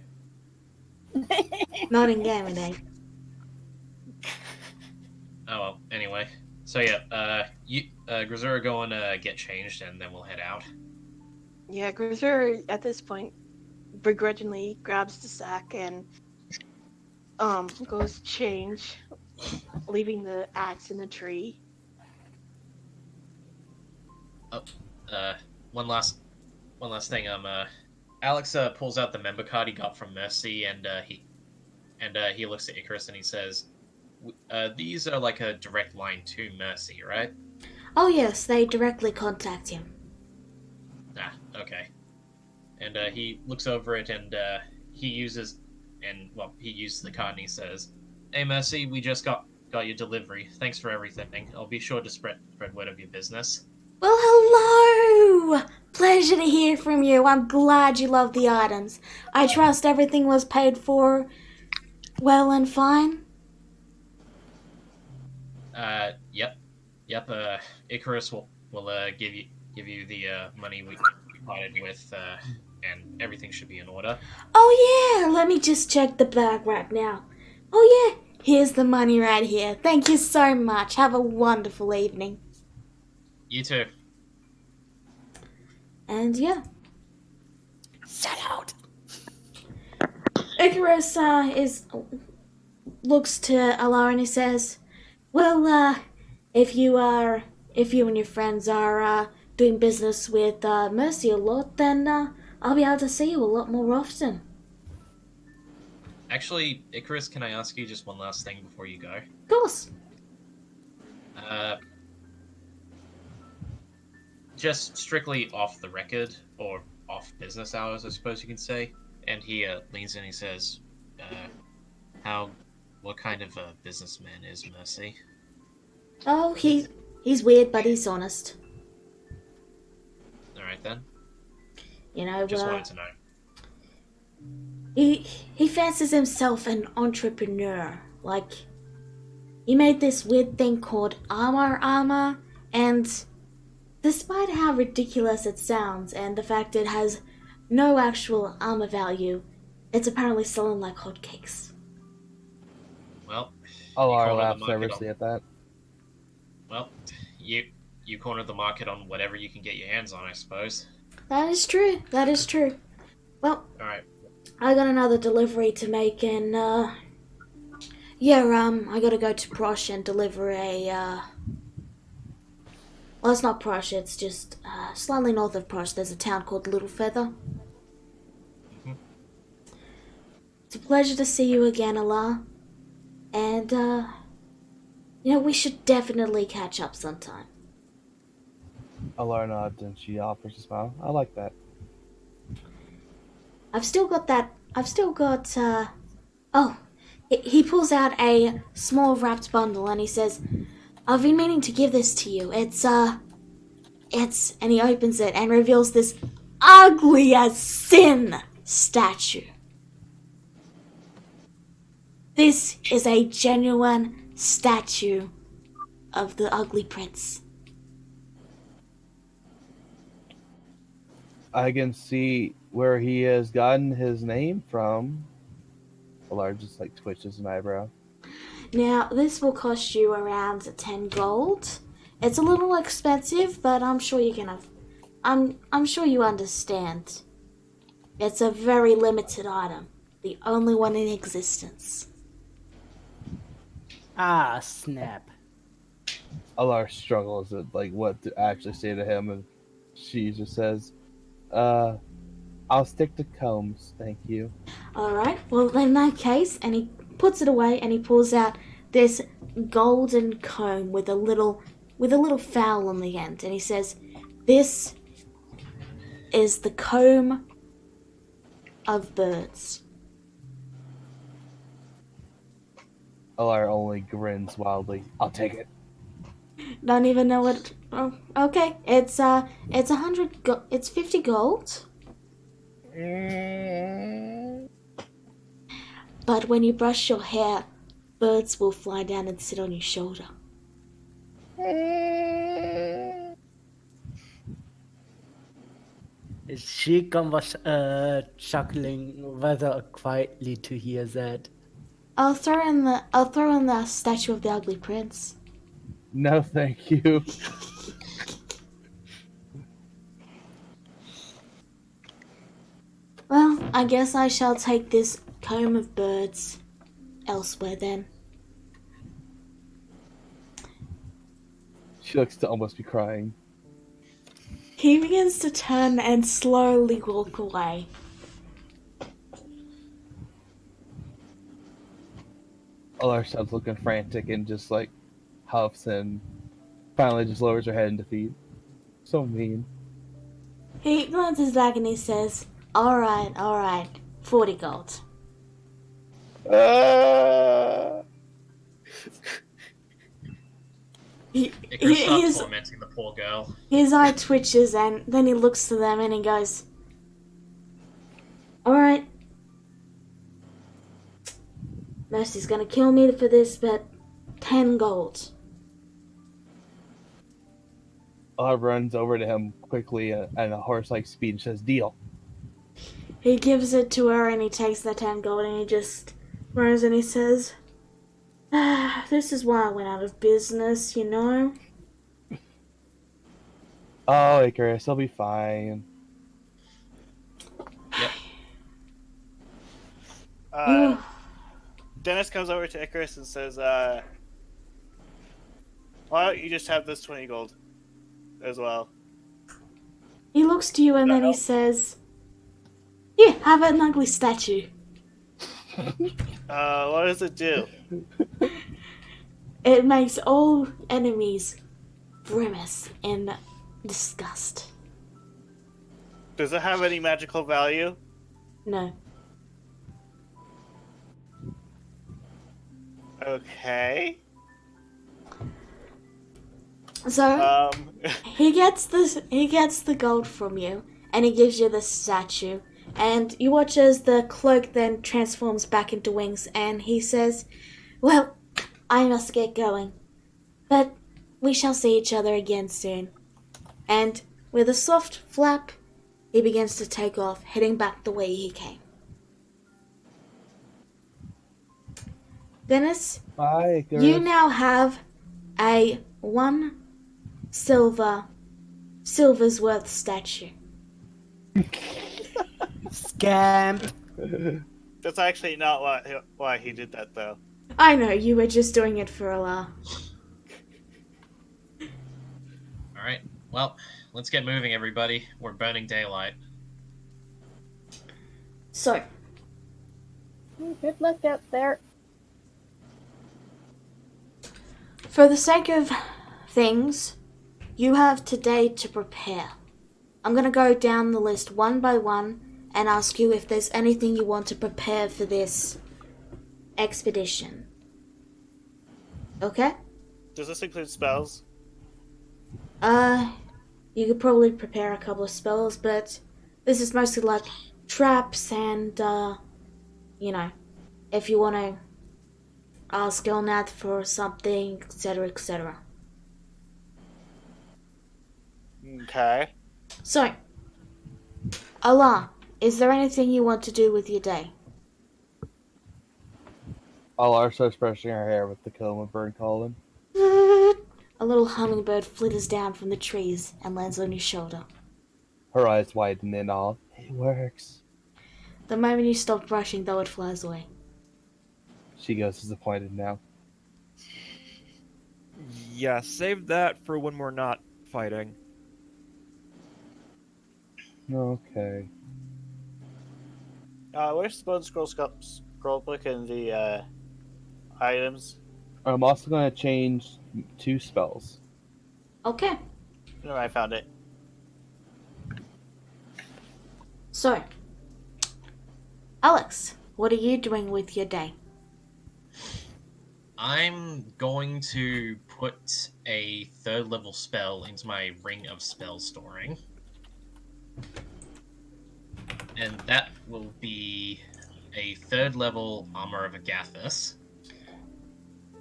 Not in gaming day. Oh well, anyway. So yeah, Grisura go and get changed and then we'll head out. Yeah, Grizzer at this point begrudgingly grabs the sack and goes to change, leaving the axe in the tree. One last thing. Alex pulls out the member card he got from Mercy, and he looks at Icarus and he says, "These are like a direct line to Mercy, right?" Oh yes, they directly contact him. Ah, okay. And he looks over it and he uses the card and he says, "Hey Mercy, we just got your delivery. Thanks for everything. I'll be sure to spread word of your business." Well, hello! Pleasure to hear from you. I'm glad you love the items. I trust everything was paid for well and fine? Yep. Icarus will give you the money we provided with, and everything should be in order. Oh yeah, let me just check the bag right now. Oh yeah, here's the money right here. Thank you so much. Have a wonderful evening. You too. And yeah. Shut out. Icarus looks to Alara and he says, "Well, if you and your friends are doing business with Mercy a lot, then I'll be able to see you a lot more often." Actually, Icarus, can I ask you just one last thing before you go? Of course. Just strictly off the record, or off business hours, I suppose you can say. And he leans in and he says, what kind of a businessman is Mercy? Oh, he's weird, but he's honest. Alright then. You know, Just wanted to know. He fancies himself an entrepreneur. Like, he made this weird thing called armor, and Despite how ridiculous it sounds and the fact it has no actual armor value, it's apparently selling like hotcakes. Well, Alar cornered the laughs market nervously at that. well, you cornered the market on whatever you can get your hands on, I suppose. That is true. That is true. Well, All right. I got another delivery to make, and I gotta go to Prosh and deliver a. Well, it's not Prosh. It's just slightly north of Prosh. There's a town called Little Feather. Mhm. It's a pleasure to see you again, Allah. And we should definitely catch up sometime. Alar nods and she offers a smile. I like that. I've still got. Oh, he pulls out a small wrapped bundle and he says, "I've been meaning to give this to you. It's," and he opens it and reveals this ugly as sin statue. This is a genuine statue of the ugly prince. I can see where he has gotten his name from. Alar just like twitches an eyebrow. Now, this will cost you around 10 gold. It's a little expensive, but I'm sure you can have. I'm sure you understand. It's a very limited item, the only one in existence. Ah, snap. Alar struggles at like what to actually say to him, and she just says, I'll stick to combs, thank you." Alright, well in that case, and he puts it away and he pulls out this golden comb with a little fowl on the end, and he says, "This is the comb of birds." Alar only grins wildly. "I'll take it." Don't even know what. Oh, okay, it's 100. It's 50 gold. But when you brush your hair, birds will fly down and sit on your shoulder. She was chuckling rather quietly to hear that. I'll throw in the statue of the ugly prince. No, thank you. Well, I guess I shall take this comb of birds elsewhere then. She looks to almost be crying. He begins to turn and slowly walk away. Alar starts looking frantic and just like huffs and finally just lowers her head in defeat. So mean. He glances back and he says, Alright, 40 gold. Icarus starts tormenting the poor girl. His eye twitches and then he looks to them and he goes, "Alright. Mercy's gonna kill me for this, but 10 gold. Alar runs over to him quickly at a horse-like speed and says, "Deal." He gives it to her and he takes the 10 gold and he just runs and he says, "This is why I went out of business, you know?" "Oh, Icarus, he'll be fine." Yep. Dennis comes over to Icarus and says, "Why don't you just have this 20 gold as well?" He looks to you and then he says, "Here, have an ugly statue." What does it do? It makes all enemies grimace in disgust. Does it have any magical value? No. Okay. So he gets the gold from you, and he gives you the statue, and you watch as the cloak then transforms back into wings, and he says, "Well, I must get going, but we shall see each other again soon." and with a soft flap, he begins to take off, heading back the way he came. Dennis, Bye, you Icarus. now have a 1 silver's worth statue. Scammed. That's actually not why he did that, though. I know, you were just doing it for a laugh. Alright, well, let's get moving, everybody. We're burning daylight. So, Good luck out there. for the sake of things, you have today to prepare. I'm going to go down the list one by one and ask you if there's anything you want to prepare for this expedition. Okay? Does this include spells? You could probably prepare a couple of spells, but this is mostly like traps and, if you want to ask Elnath for something, etc., etc. Okay. So, Allah, is there anything you want to do with your day? Alar starts brushing her hair with the coma bird calling. A little hummingbird flitters down from the trees and lands on your shoulder. Her eyes widen in awe. It works. The moment you stop brushing, though, it flies away. She goes disappointed now. Yeah, save that for when we're not fighting. Okay. Where's the bone scroll book and the items? I'm also going to change 2 spells. Okay, No, I found it. so, Alex, what are you doing with your day? I'm going to put a 3rd level spell into my Ring of Spell Storing. And that will be a 3rd level Armor of Agathis.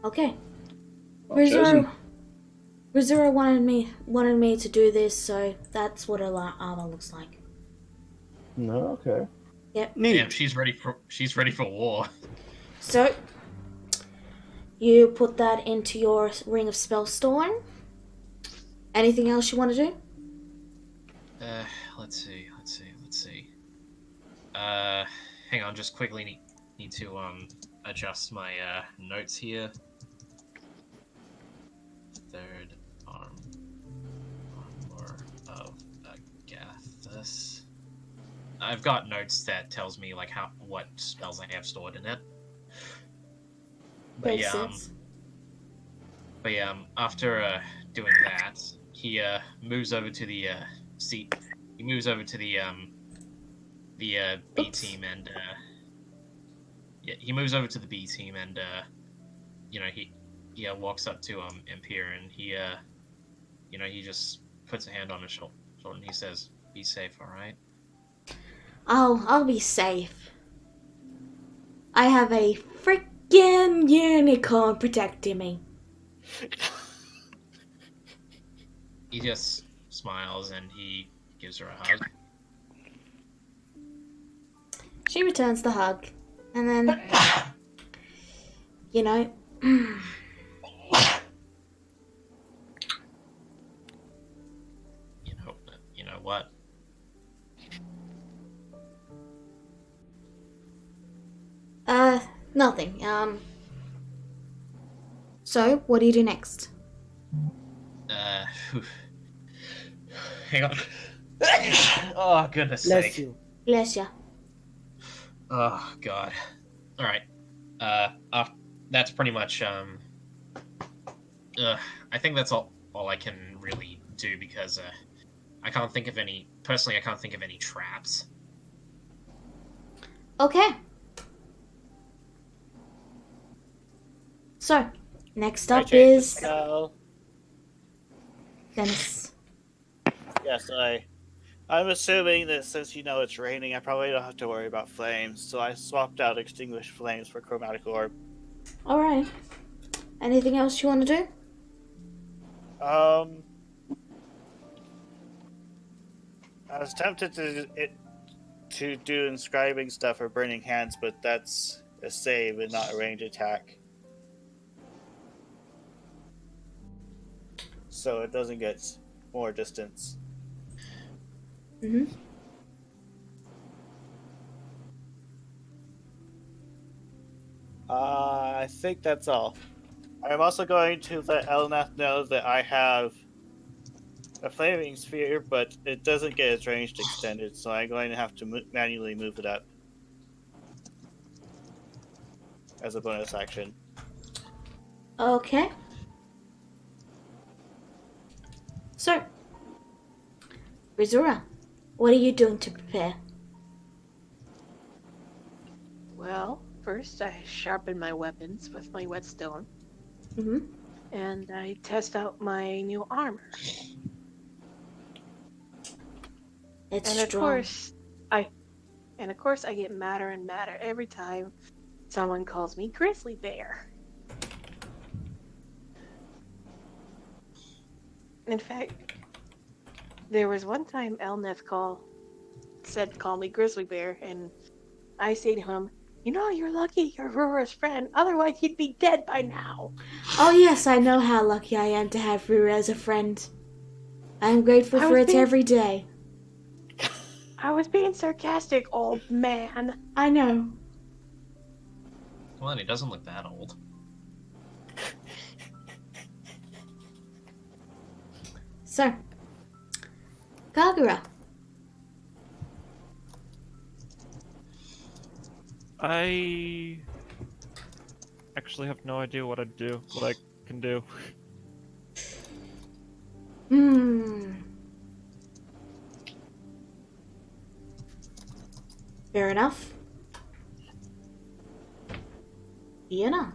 Okay. Well chosen. Rizuro wanted me to do this, so that's what her armor looks like. No, okay. Yep. Damn, she's ready for war. So, you put that into your Ring of Spell Storing. Anything else you want to do? Let's see. Hang on, just quickly need to adjust my notes here. 3rd armor of Agathis. I've got notes that tells me like what spells I have stored in it. But yeah, after doing that, he moves over to the seat. He moves over to the B team and he moves over to the B team and he walks up to Empire and he just puts a hand on his shoulder and he says, "Be safe, all right?" I'll be safe. I have a freaking unicorn protecting me. He just smiles and he gives her a hug. She returns the hug, and then, you know, You know what? nothing. So, what do you do next? Hang on. Oh, goodness Bless sake. you. Bless ya. Oh, God. Alright. That's pretty much, I think that's all I can really do because, I can't think of any traps. Okay. So, next up is Dennis. Yes, I'm assuming that since it's raining, I probably don't have to worry about flames, so I swapped out extinguished flames for chromatic orb. Alright. Anything else you want to do? I was tempted to do inscribing stuff or burning hands, but that's a save and not a range attack. So it doesn't get more distance. Mm-hmm. I think that's all. I'm also going to let Elnath know that I have a flaming sphere, but it doesn't get its range extended, so I'm going to have to manually move it up as a bonus action. Okay. So, Rizura, what are you doing to prepare? Well, first I sharpen my weapons with my whetstone, Mm-hmm. and I test out my new armor. It's And strong. of course I get madder and madder every time someone calls me Grizzly Bear. In fact, there was one time Elneth said call me Grizzly Bear, and I say to him, "You know, you're lucky you're Rura's friend, otherwise he'd be dead by now." Oh yes, I know how lucky I am to have Rura as a friend. I am grateful for it every day. I was being sarcastic, old man. I know. Well, he doesn't look that old. So, Kagura. I actually have no idea what I can do. Fair enough. Iana.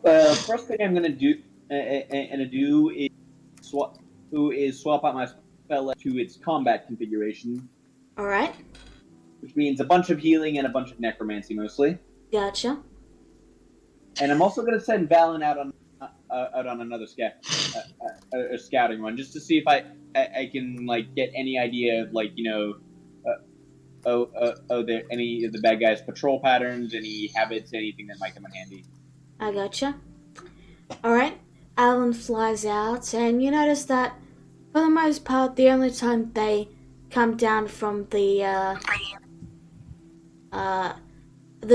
First thing I'm gonna do is swap out my spell to its combat configuration. All right. Which means a bunch of healing and a bunch of necromancy mostly. Gotcha. And I'm also gonna send Valen out on another scouting run just to see if I can like get any idea of like there any of the bad guys' patrol patterns, any habits, anything that might come in handy. I gotcha. Alright, Alan flies out, and you notice that, for the most part, the only time they come down from the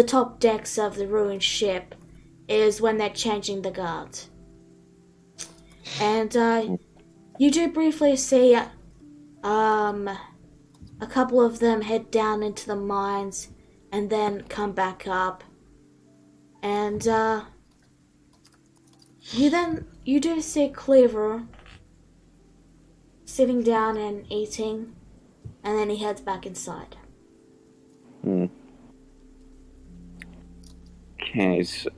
top decks of the ruined ship is when they're changing the guard. And, you do briefly see, a couple of them head down into the mines and then come back up. And, you do see Cleaver sitting down and eating, and then he heads back inside. Okay, so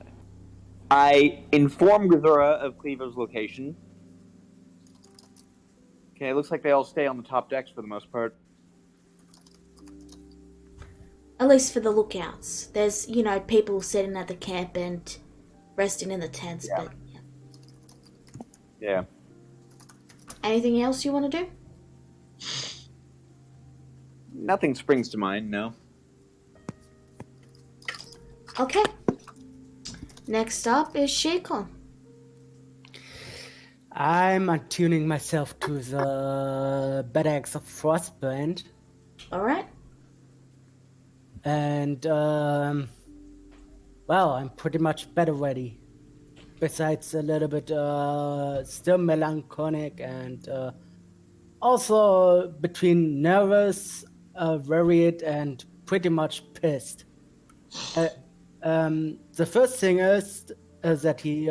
I inform Gazura of Cleaver's location. Okay, it looks like they all stay on the top decks for the most part. At least for the lookouts. There's, people sitting at the camp and resting in the tents, but yeah. Yeah. Anything else you want to do? Nothing springs to mind, no. Okay. Next up is Shakon. I'm attuning myself to the Badax of Frostbrand. Alright. And, well, I'm pretty much better ready. Besides a little bit, still melancholic and, also between nervous, worried, and pretty much pissed. The first thing is that he,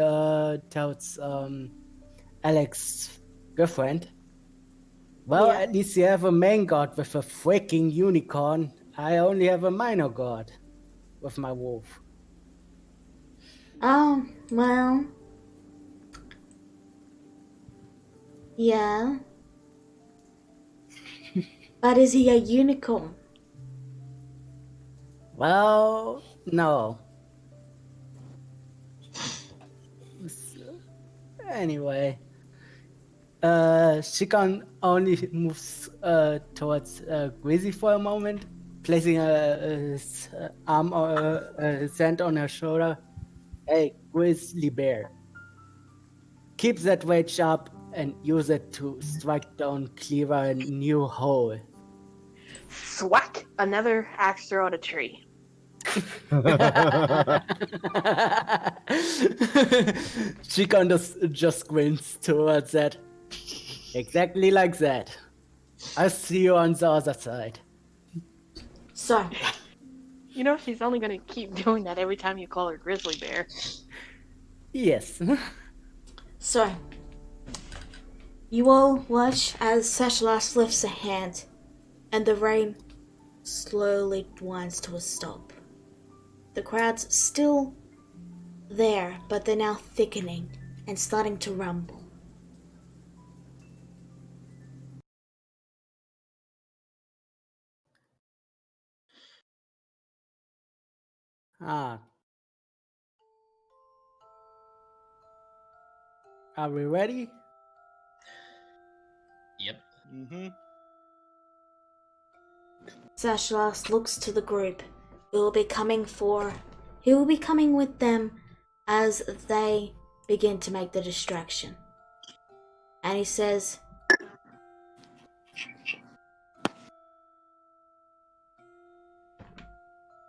tells, Alex's girlfriend, well, Yeah. at least you have a main god with a freaking unicorn. I only have a minor god with my wolf. Oh, well. Yeah. But is he a unicorn? Well, no. Anyway, Shikon only moves towards Grizzly for a moment, placing his arm or his hand on her shoulder. Hey, Grizzly Bear. Keep that rage up and use it to strike down Cleaver a new hole. Thwack! Another axe throw at a tree. Shikon just grins towards that. Exactly like that. I'll see you on the other side. So, You know she's only gonna keep doing that every time you call her Grizzly Bear. Yes. so, you all watch as Sashalas lifts a hand, and the rain slowly winds to a stop. The crowd's still there, but they're now thickening and starting to rumble. Ah. Are we ready? Yep. Mm-hmm. Sashalas looks to the group who will be coming with them as they begin to make the distraction. And he says,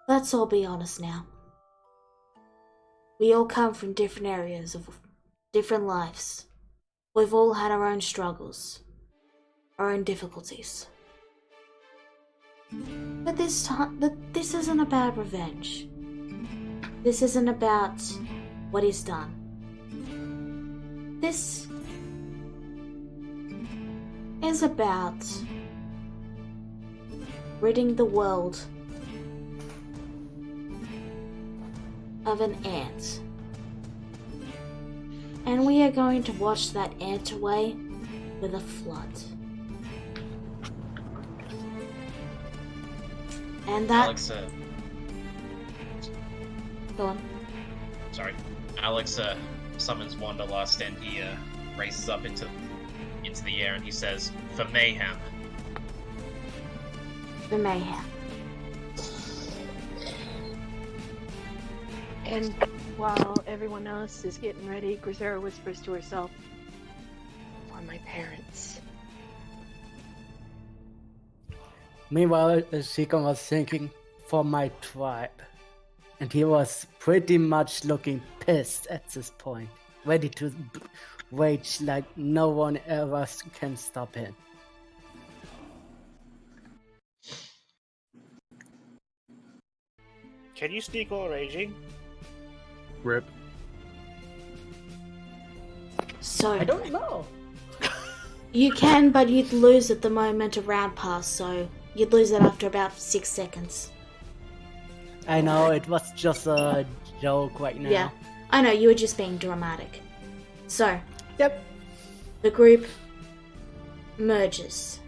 let's all be honest now. We all come from different areas of different lives. We've all had our own struggles, our own difficulties. But this isn't about revenge. This isn't about what he's done. This is about ridding the world of an ant. And we are going to watch that ant away with a flood. And that... Alex, Go on. sorry. Alex summons Wanderlust and he races up into the air and he says, "For Mayhem." The mayhem. And while everyone else is getting ready, Grisera whispers to herself, "For my parents." Meanwhile, Shikon was thinking, for my tribe. And he was pretty much looking pissed at this point, ready to rage like no one ever can stop him. Can you sneak while raging? Rip. So, I don't know. you can, but you'd lose at the moment a round pass, so you'd lose it after about 6 seconds. I know, it was just a joke right now. Yeah, I know, you were just being dramatic. So, Yep. the group merges,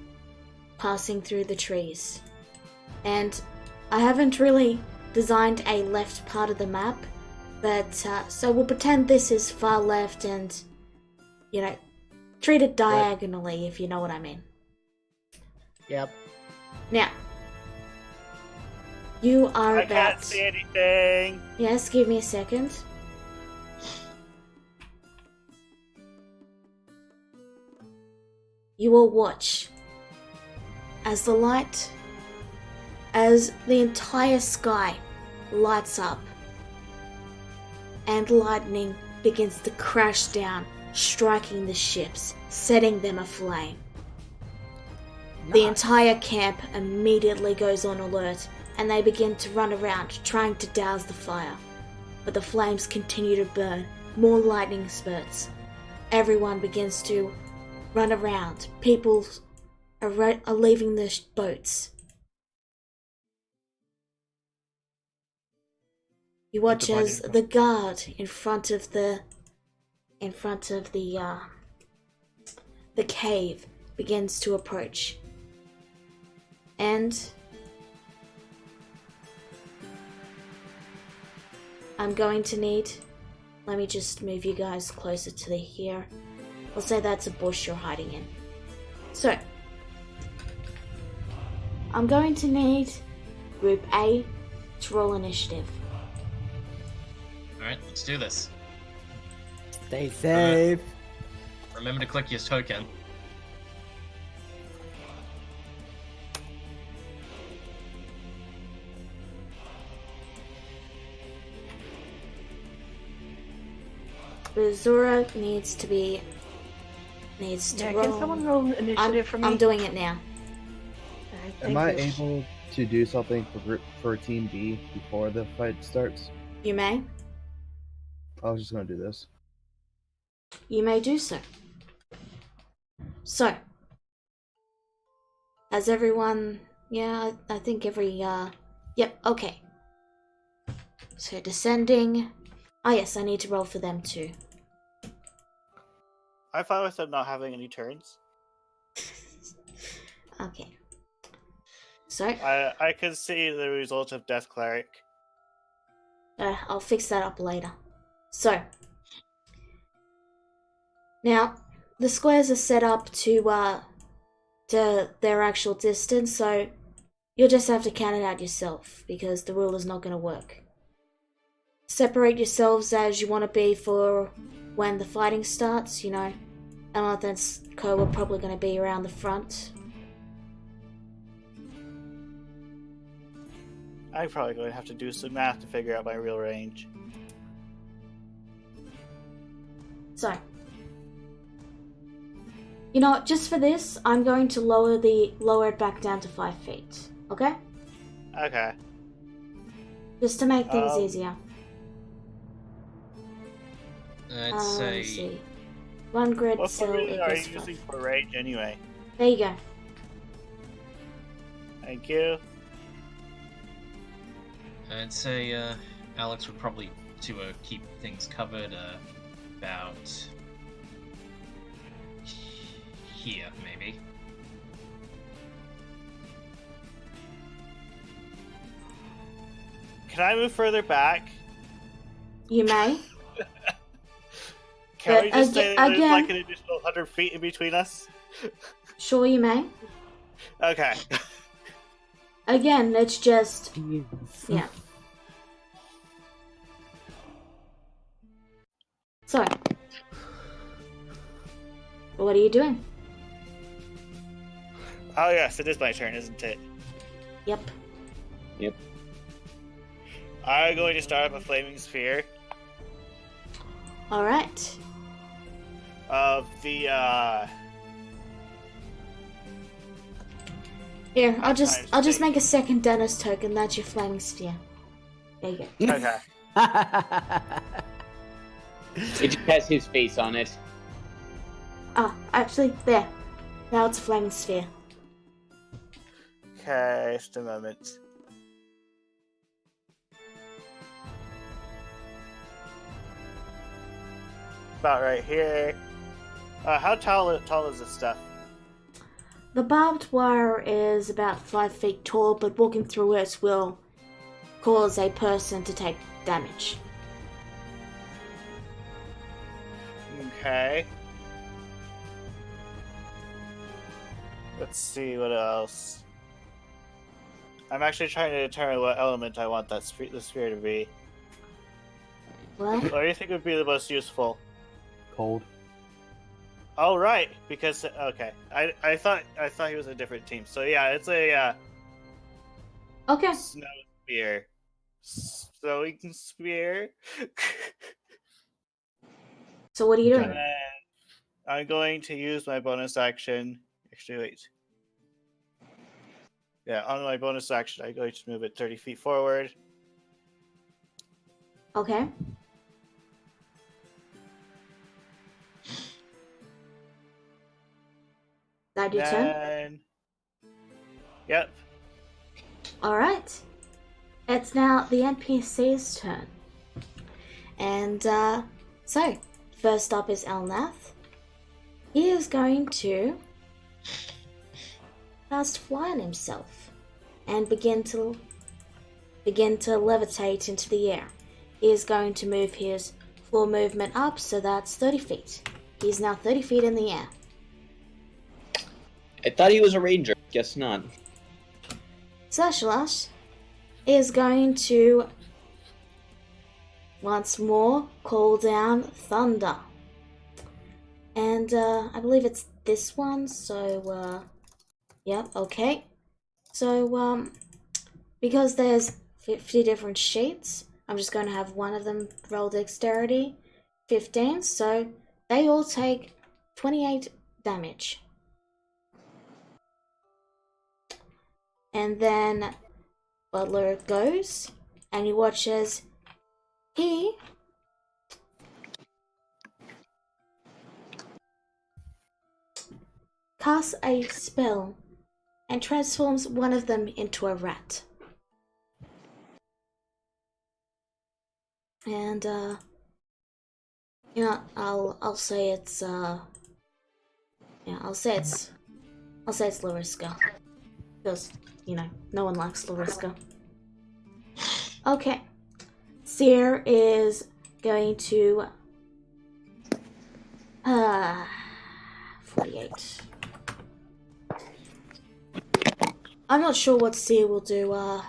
passing through the trees. And I haven't really designed a left part of the map, but so we'll pretend this is far left and, you know, treat it diagonally, if you know what I mean. Yep. Now, you are I about... can't see anything. Yes, give me a second. You will watch as the entire sky lights up and lightning begins to crash down, striking the ships, setting them aflame. The entire camp immediately goes on alert and they begin to run around trying to douse the fire. But the flames continue to burn, more lightning spurts. Everyone begins to run around. People are leaving the boats. You watch as the guard in front of the cave begins to approach. And I'm going to need, let me just move you guys closer to here. We'll say that's a bush you're hiding in. So, I'm going to need Group A to roll initiative. Alright, let's do this. Stay safe. Remember to click your token. Bazura needs to Yeah, roll. can someone roll initiative for me? I'm doing it now. Alright, Am thank I you. able to do something for Team B before the fight starts? You may. I was just gonna do this. You may do so. So, has everyone... Yeah, I think every... Yep, okay. So, descending... Ah, yes, I need to roll for them too. I'm fine with them not having any turns. Okay. So, I can see the result of Death Cleric. I'll fix that up later. So, now, the squares are set up to their actual distance, so you'll just have to count it out yourself, because the rule is not going to work. Separate yourselves as you want to be for when the fighting starts, you know. Elnath and Co are probably going to be around the front. I'm probably going to have to do some math to figure out my real range. So, you know what, just for this, I'm going to lower it back down to 5 feet, okay? Okay. Just to make things easier. I'd Let's say... see. 1 grid What cell formula are equals you 5. using for range anyway? There you go. Thank you. I'd say Alex would probably, to keep things covered, about here, maybe. Can I move further back? You may. Can But we just say that there's again- like an additional 100 feet in between us? Sure, you may. Okay. Again, it's just... Yeah. So. What are you doing? Oh yes, it is my turn, isn't it? Yep. Yep. I'm going to start up a flaming sphere Alright. of the Here, I'll just Times make a second Dennis token. That's your flaming sphere. There you go. Okay. It just has his face on it. Ah, actually, there. Now it's a flaming sphere. Okay, just a moment. About right here. How tall is this stuff? The barbed wire is about 5 feet tall, but walking through it will cause a person to take damage. Okay. Let's see what else. I'm actually trying to determine what element I want the sphere to be. Well, What do you think would be the most useful? Cold. Oh right, because okay, I thought he was a different team. So yeah, it's a okay. snow spear. Snowing spear. So what are you And doing? then I'm going to use my bonus action. Actually, wait. Yeah, on my bonus action, I'm going to move it 30 feet forward. Okay. That your turn? Then... Yep. Alright. It's now the NPC's turn. And, so, first up is Elnath. He is going to cast fly on himself and begin to levitate into the air. He is going to move his floor movement up, so that's 30 feet. He's now 30 feet in the air. I thought he was a ranger. Guess not. Sashalash is going to once more call down thunder. And I believe it's this one, so yep, okay. So because there's 50 different sheets, I'm just going to have one of them roll dexterity 15, so they all take 28 damage. And then Butler goes and he watches. He casts a spell and transforms one of them into a rat. And you know, I'll say it's I'll say it's Lariska. Because, you know, no one likes Lariska. Okay. Seer is going to 48. I'm not sure what Seer will do,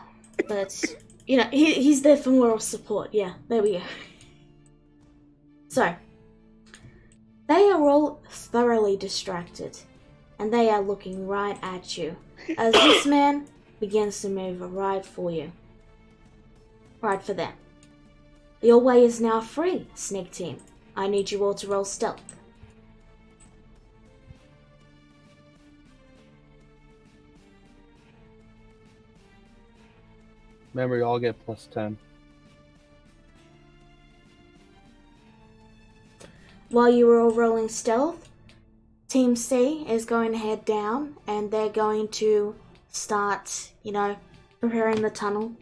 but you know, he's there for moral support. Yeah, there we go. So they are all thoroughly distracted, and they are looking right at you as this man begins to move right for you. Right for them. Your way is now free, Snake Team. I need you all to roll stealth. Remember, you all get +10. While you were all rolling stealth, Team C is going to head down and they're going to start, you know, preparing the tunnel.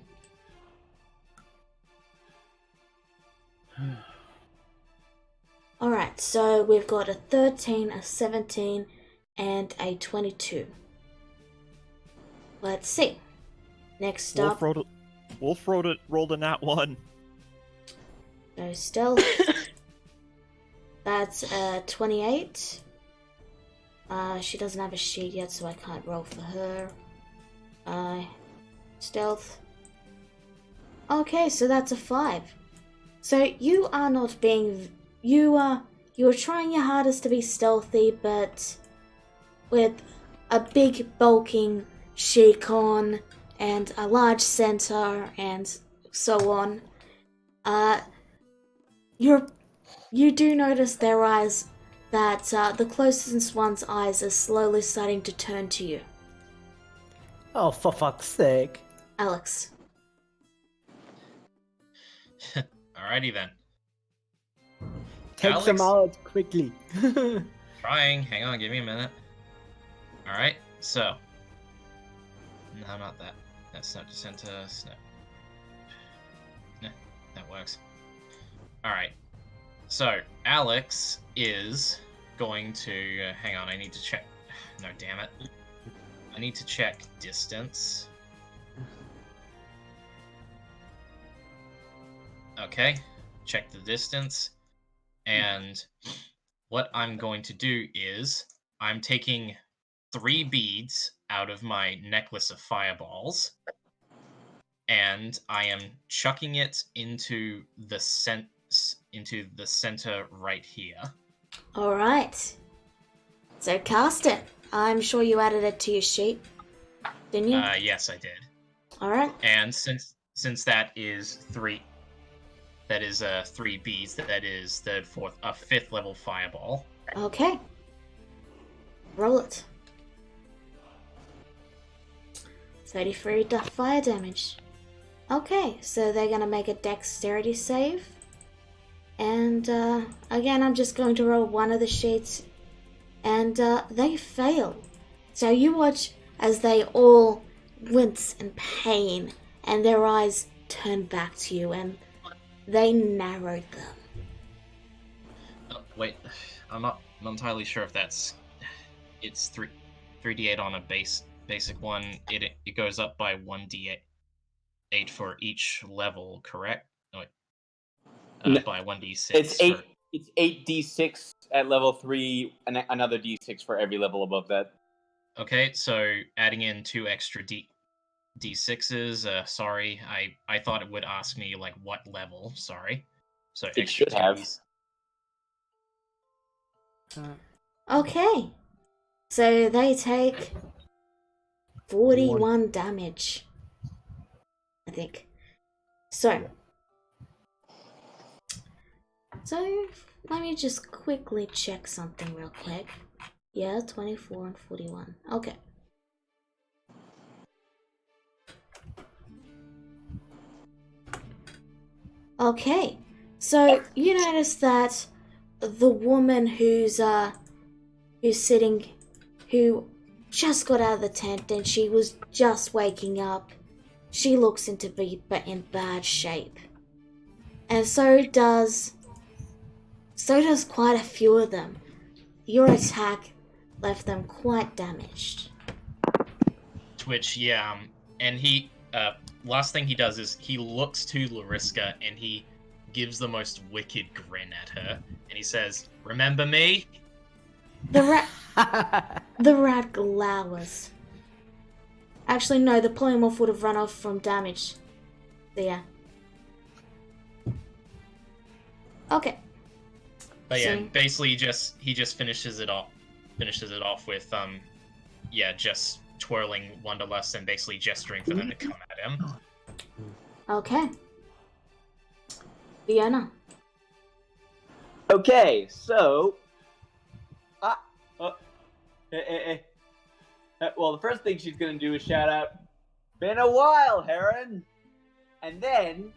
Alright, so we've got a 13, a 17, and a 22. Let's see. Next up... Wolf rolled a nat 1. No stealth. That's 28. She doesn't have a sheet yet, so I can't roll for her. Stealth. Okay, so that's a 5. So you are not being... You are trying your hardest to be stealthy, but with a big bulking sheik on and a large center and so on, you do notice their eyes, that the closest one's eyes are slowly starting to turn to you. Oh, for fuck's sake. Alex. Alrighty then. Take Alex? them out quickly. Trying. Hang on, give me a minute. Alright, so. No, not that. That's not descent to snow. Nah, that works. Alright. So, Alex is going to... hang on, I need to check... No, damn it. I need to check distance. Okay, check the distance. And what I'm going to do is I'm taking 3 beads out of my necklace of fireballs, and I am chucking it into the center right here. All right. So cast it. I'm sure you added it to your sheet, didn't you? Yes, I did. All right. And since that is 3. That is 3 beads. That is the 5th level fireball. Okay. Roll it. 33 fire damage. Okay, so they're gonna make a dexterity save. And again, I'm just going to roll one of the sheets. And they fail. So you watch as they all wince in pain and their eyes turn back to you and they narrowed them. Oh, wait, I'm not entirely sure if that's... It's 3d8 on a basic one. It goes up by 1d8 for each level, correct? No, wait. No, by 1d6. It's 8. It's 8d6 at level 3, and another d6 for every level above that. Okay, so adding in 2 extra d6s. Sorry, I thought it would ask me like what level. Sorry. So It extra should have. 2d6. Okay. So they take 41 damage. I think. So let me just quickly check something real quick. Yeah, 24 and 41. Okay. Okay. So you notice that the woman who's sitting, who just got out of the tent and she was just waking up, she looks into be in bad shape. And so does quite a few of them. Your attack left them quite damaged. Which, yeah, and he, last thing he does is he looks to Lariska and he gives the most wicked grin at her, and he says, "Remember me?" The rat glowers. Actually, no, the polymorph would have run off from damage. So, yeah. Okay. But yeah, basically he just finishes it off with just twirling Wanderlust and basically gesturing for them to come at him. Okay. Vienna. Okay, so well, the first thing she's gonna do is shout out, "Been a while, Heron," and then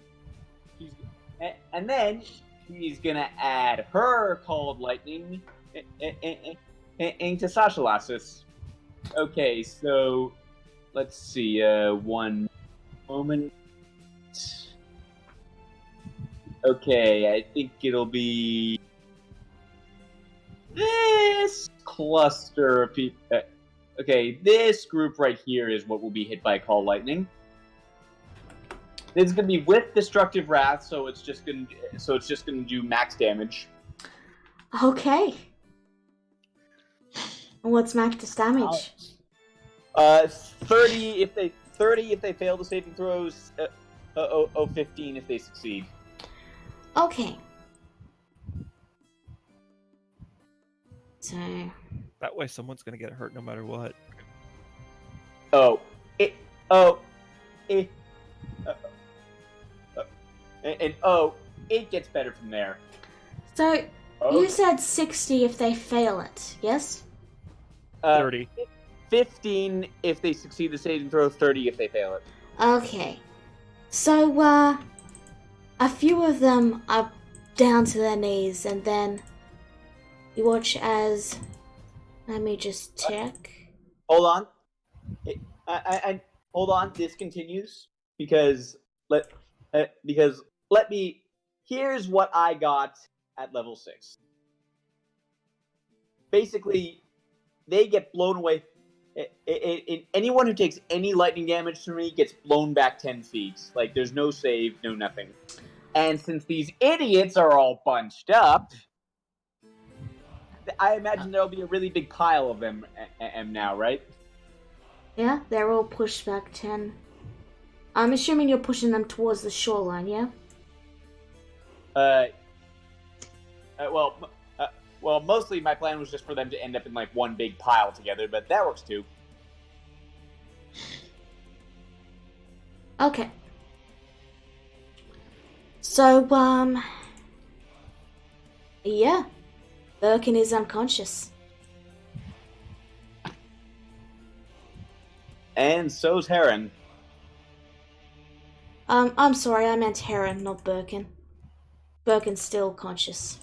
she's gonna add her Called Lightning into Sasha Lassus. Okay, so let's see. One moment. Okay, I think it'll be this cluster of people. Okay, this group right here is what will be hit by Call Lightning. This is gonna be with Destructive Wrath, so it's just gonna do max damage. Okay. What's max damage? 30 if they fail the saving throws. 15 if they succeed. Okay. So That way someone's gonna get hurt no matter what. It gets better from there. So you said 60 if they fail it, yes? 30. 15 if they succeed the saving throw, 30 if they fail it. Okay. So, a few of them are down to their knees, and then you watch as... Let me just check. Hold on. Hold on. This continues because let me. Here's what I got at level 6. Basically, they get blown away. Anyone who takes any lightning damage from me gets blown back 10 feet. Like, there's no save, no nothing. And since these idiots are all bunched up, I imagine there'll be a really big pile of them now, right? Yeah, they're all pushed back 10. I'm assuming you're pushing them towards the shoreline, yeah? Well, mostly my plan was just for them to end up in, like, one big pile together, but that works too. Okay. So, yeah. Birkin is unconscious. And so's Heron. I'm sorry, I meant Heron, not Birkin. Birkin's still conscious.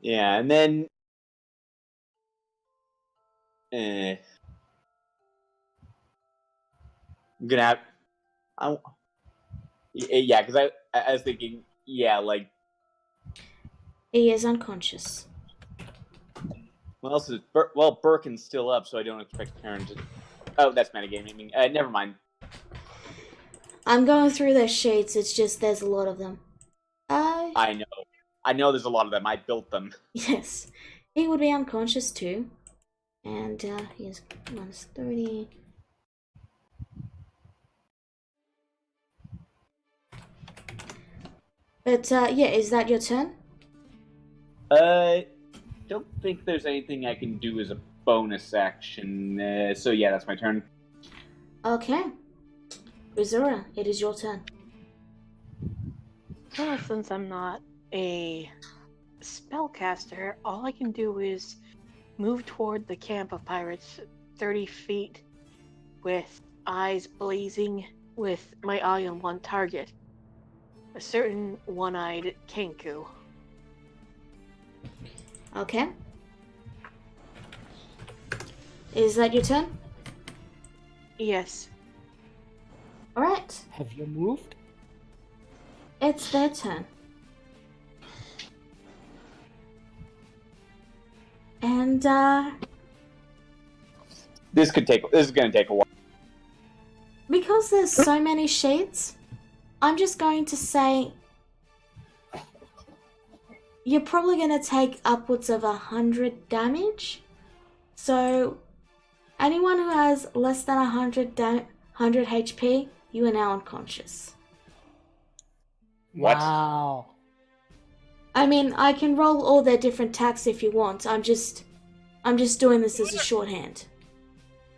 Yeah, and then... I'm gonna have... Yeah, because I was thinking, yeah, like... He is unconscious. Well, Birkin's still up, so I don't expect Heron to... Oh, that's metagaming. Never mind. I'm going through their sheets, it's just there's a lot of them. I know. I know there's a lot of them. I built them. Yes. He would be unconscious too. And he is minus 30. But yeah, is that your turn? Don't think there's anything I can do as a bonus action. So yeah, that's my turn. Okay. Uzura, it is your turn. Well, since I'm not a spellcaster, all I can do is move toward the camp of pirates 30 feet with eyes blazing with my eye on one target. A certain one-eyed Kenku. Okay. Is that your turn? Yes. Alright. Have you moved? It's their turn. And This is gonna take a while. because there's so many sheets, I'm just going to say you're probably going to take upwards of 100 damage. So anyone who has less than 100 HP, you are now unconscious. What? Wow. I mean, I can roll all their different attacks if you want. I'm just doing this as a shorthand.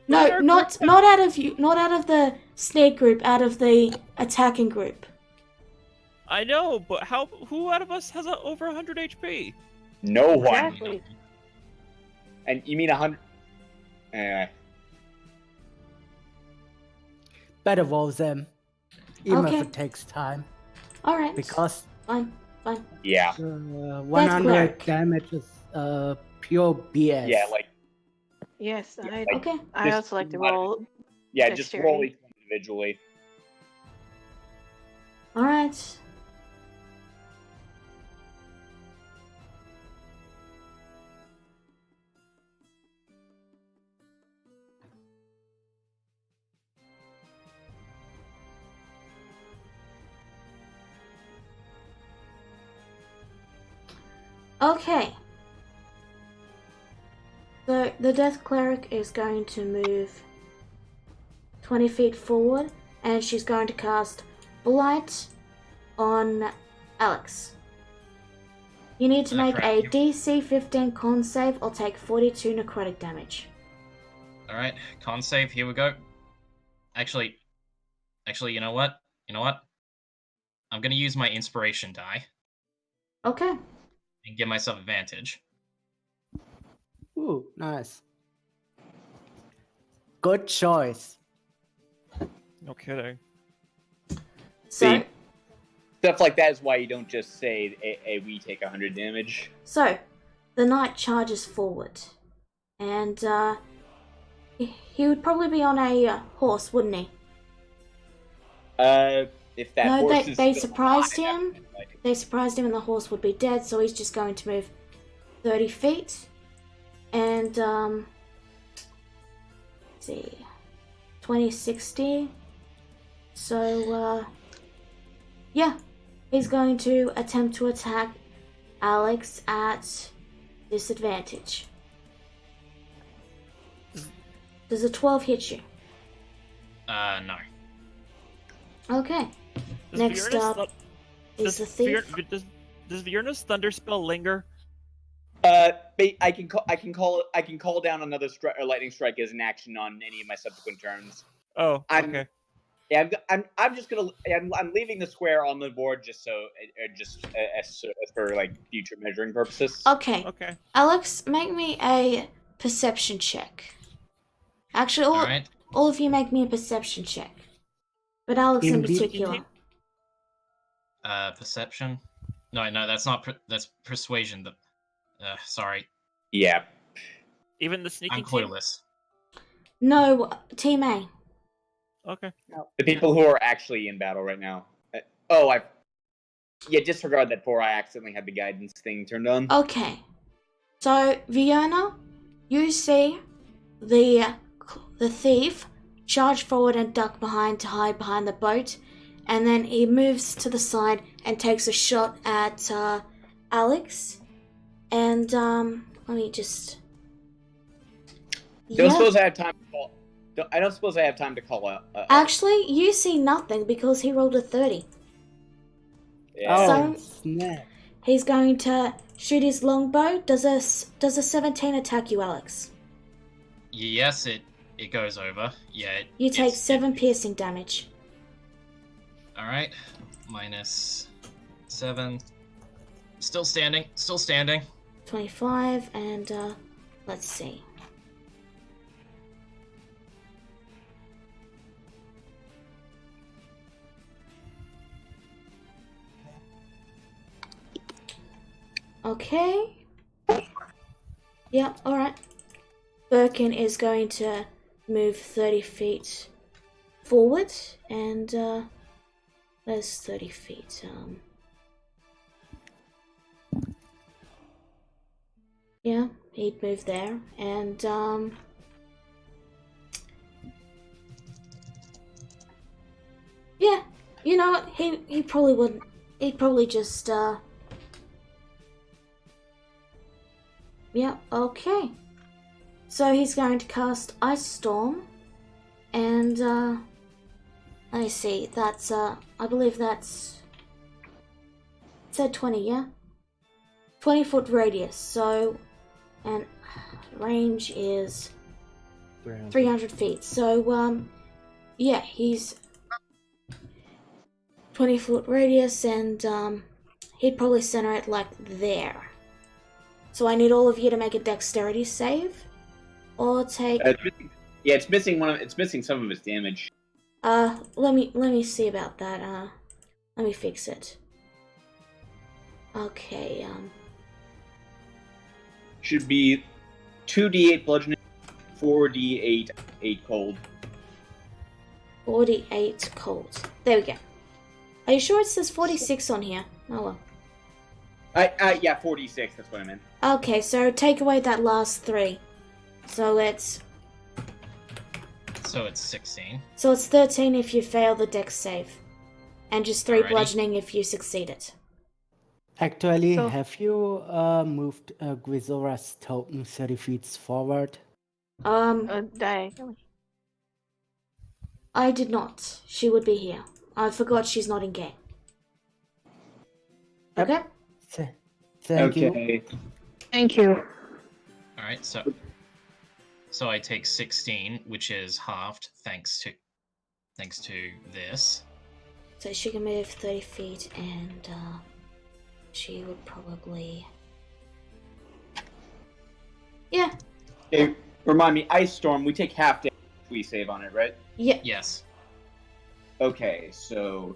No, not out of you, not out of the snake group, out of the attacking group. I know, but who out of us has over 100 HP? No one. Exactly. And you mean 100? Anyway. Better roll them. Even Okay. if it takes time. Alright. Because Fine. Yeah. 100 cleric. damage is pure BS. Yeah, like Yes, Okay. I Just also like to not- roll. yeah, just roll Dexterity. each one individually. Alright. Okay. So the Death Cleric is going to move 20 feet forward and she's going to cast Blight on Alex. You need to make a DC 15 con save or take 42 necrotic damage. Alright, con save, here we go. Actually, you know what? I'm gonna use my inspiration die Okay. and give myself advantage. Ooh, nice. Good choice. No kidding. So, See, stuff like that is why you don't just say, we take 100 damage. so the knight charges forward. And he would probably be on a horse, wouldn't he? If that No, horse they is still surprised alive, him. They surprised him and the horse would be dead, so he's just going to move 30 feet. And, let's see, 2060. So, yeah, he's going to attempt to attack Alex at disadvantage. Does a 12 hit you? No. Okay. Next up is the thief. Does Vierna's thunder spell linger? I can call down another lightning strike as an action on any of my subsequent turns. Oh, okay. Yeah, I'm just gonna I'm leaving the square on the board just so as for like future measuring purposes. Okay. Okay. Alex, make me a perception check. Actually, all of you make me a perception check. But Alex in particular. Perception? No, that's not. That's persuasion. Sorry. Yeah. Even the sneaking I'm clueless. No, Team A. Okay. The people who are actually in battle right now. Disregard that before I accidentally had the guidance thing turned on. Okay. So, Vienna, you see the thief charge forward and duck behind to hide behind the boat, and then he moves to the side and takes a shot at Alex. And let me just. Don't suppose I have time to call. I don't suppose I have time to call out. Actually, you see nothing because he rolled a 30. Yeah. So snap. he's going to shoot his longbow. Does a 17 attack you, Alex? Yes, it goes over. Yeah. You take 7 piercing damage. All right, -7. Still standing. Still standing. 25, and let's see. Okay. Yeah, alright. Birkin is going to move 30 feet forward, and there's 30 feet. Yeah, he'd move there, and yeah, you know what? He probably wouldn't. He'd probably just yeah, okay. So he's going to cast Ice Storm, and let me see. That's I believe that's. It said 20, yeah. 20-foot radius. So, and range is 300 feet. So yeah, he's 20-foot radius, and he'd probably center it like there. So I need all of you to make a dexterity save, or take. It's missing one. It's missing some of its damage. Let me see about that. Let me fix it. Okay. Should be 2d8 bludgeoning, 4d8 8 cold. 48 cold. There we go. Are you sure it says 46 on here? Oh well. Yeah, 46. That's what I meant. Okay, so take away that last 3. So it's 16. So it's 13 if you fail the dex save, and just 3 Alrighty. bludgeoning if you succeed it. Actually, So- have you moved Grizora's token 30 feet forward? Diagonally. I did not. She would be here. I forgot she's not in game. Yep. Okay. Thank you. Okay. Thank you. All right, so I take 16, which is halved thanks to this. So she can move 30 feet, and she would probably. Yeah. Hey, remind me, Ice Storm. We take half damage if we save on it, right? Yeah. Yes. Okay, so.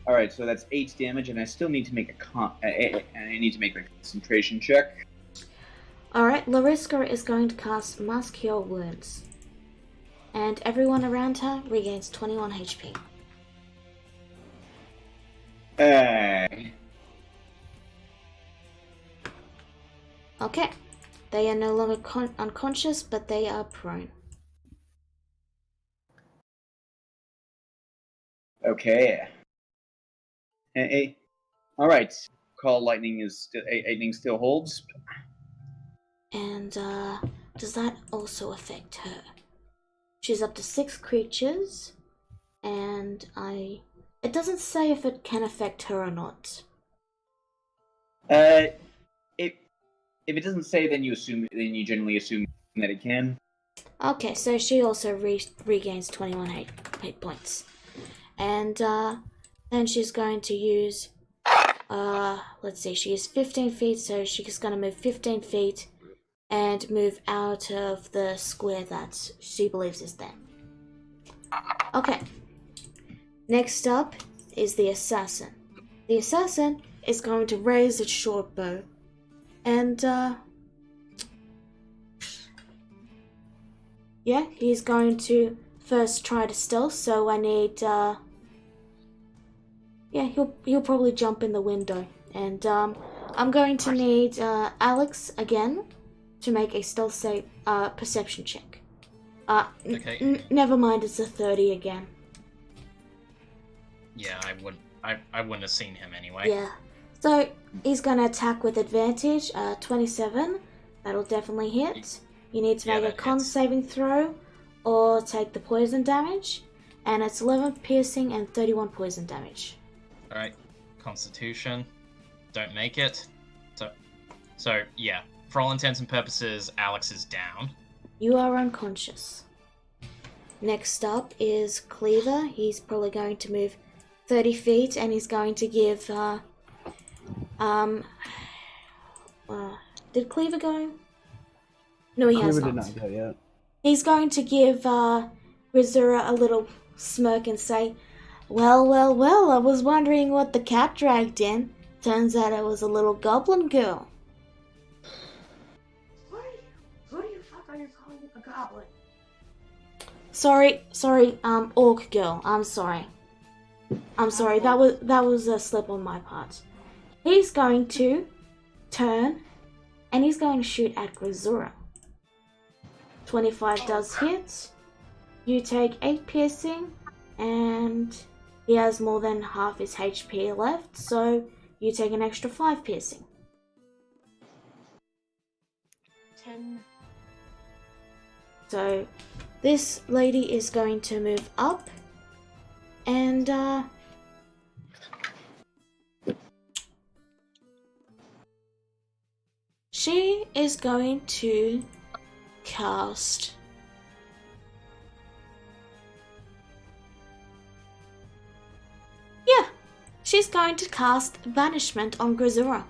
All right, so that's 8 damage, and I still need to make I need to make a concentration check. Alright, Lariska is going to cast Mass Cure Wounds. And everyone around her regains 21 HP. Okay. They are no longer unconscious, but they are prone. Okay. Hey. All right. Call lightning still holds. And does that also affect her? She's up to 6 creatures, and it doesn't say if it can affect her or not. If it doesn't say, then you generally assume that it can. Okay, so she also regains 21 hit points. And then she's going to use, let's see, she is 15 feet, so she's going to move 15 feet and move out of the square that she believes is there. Okay. Next up is the assassin. The assassin is going to raise its short bow. And, yeah, he's going to first try to stealth, so I need, yeah, he'll probably jump in the window. And, I'm going to need, Alex again to make a stealth save, perception check. Okay. Never mind, it's a 30 again. Yeah, I wouldn't have seen him anyway. Yeah. So he's gonna attack with advantage. 27. That'll definitely hit. You need to Yeah, make a that con hits. saving throw or take the poison damage. And it's 11 piercing and 31 poison damage. Alright. Constitution. Don't make it. So yeah. For all intents and purposes, Alex is down. You are unconscious. Next up is Cleaver. He's probably going to move 30 feet and he's going to give did Cleaver go? No, he has Cleaver not. did not go yet. He's going to give Rizura a little smirk and say, well, I was wondering what the cat dragged in. Turns out it was a little goblin girl. Who do you fuck are you calling a goblin? Sorry, orc girl. I'm sorry. That was a slip on my part. He's going to turn and he's going to shoot at Grisura. 25 does hit. You take 8 piercing and he has more than half his HP left, so you take an extra 5 piercing. 10. So this lady is going to move up and she is going to cast she's going to cast Banishment on Grisura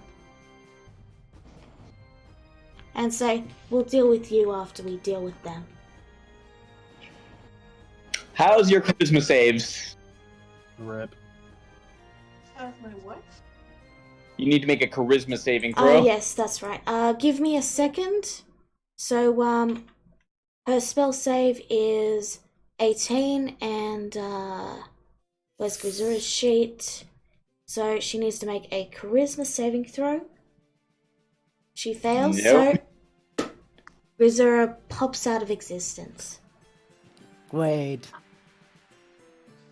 and say, we'll deal with you after we deal with them. How's your charisma saves? Rip. How's my what? You need to make a charisma saving throw. Yes, that's right. Give me a second. So, her spell save is 18 and, where's Grisura's sheet? So she needs to make a charisma saving throw. She fails, Nope. so Grisura pops out of existence. Great.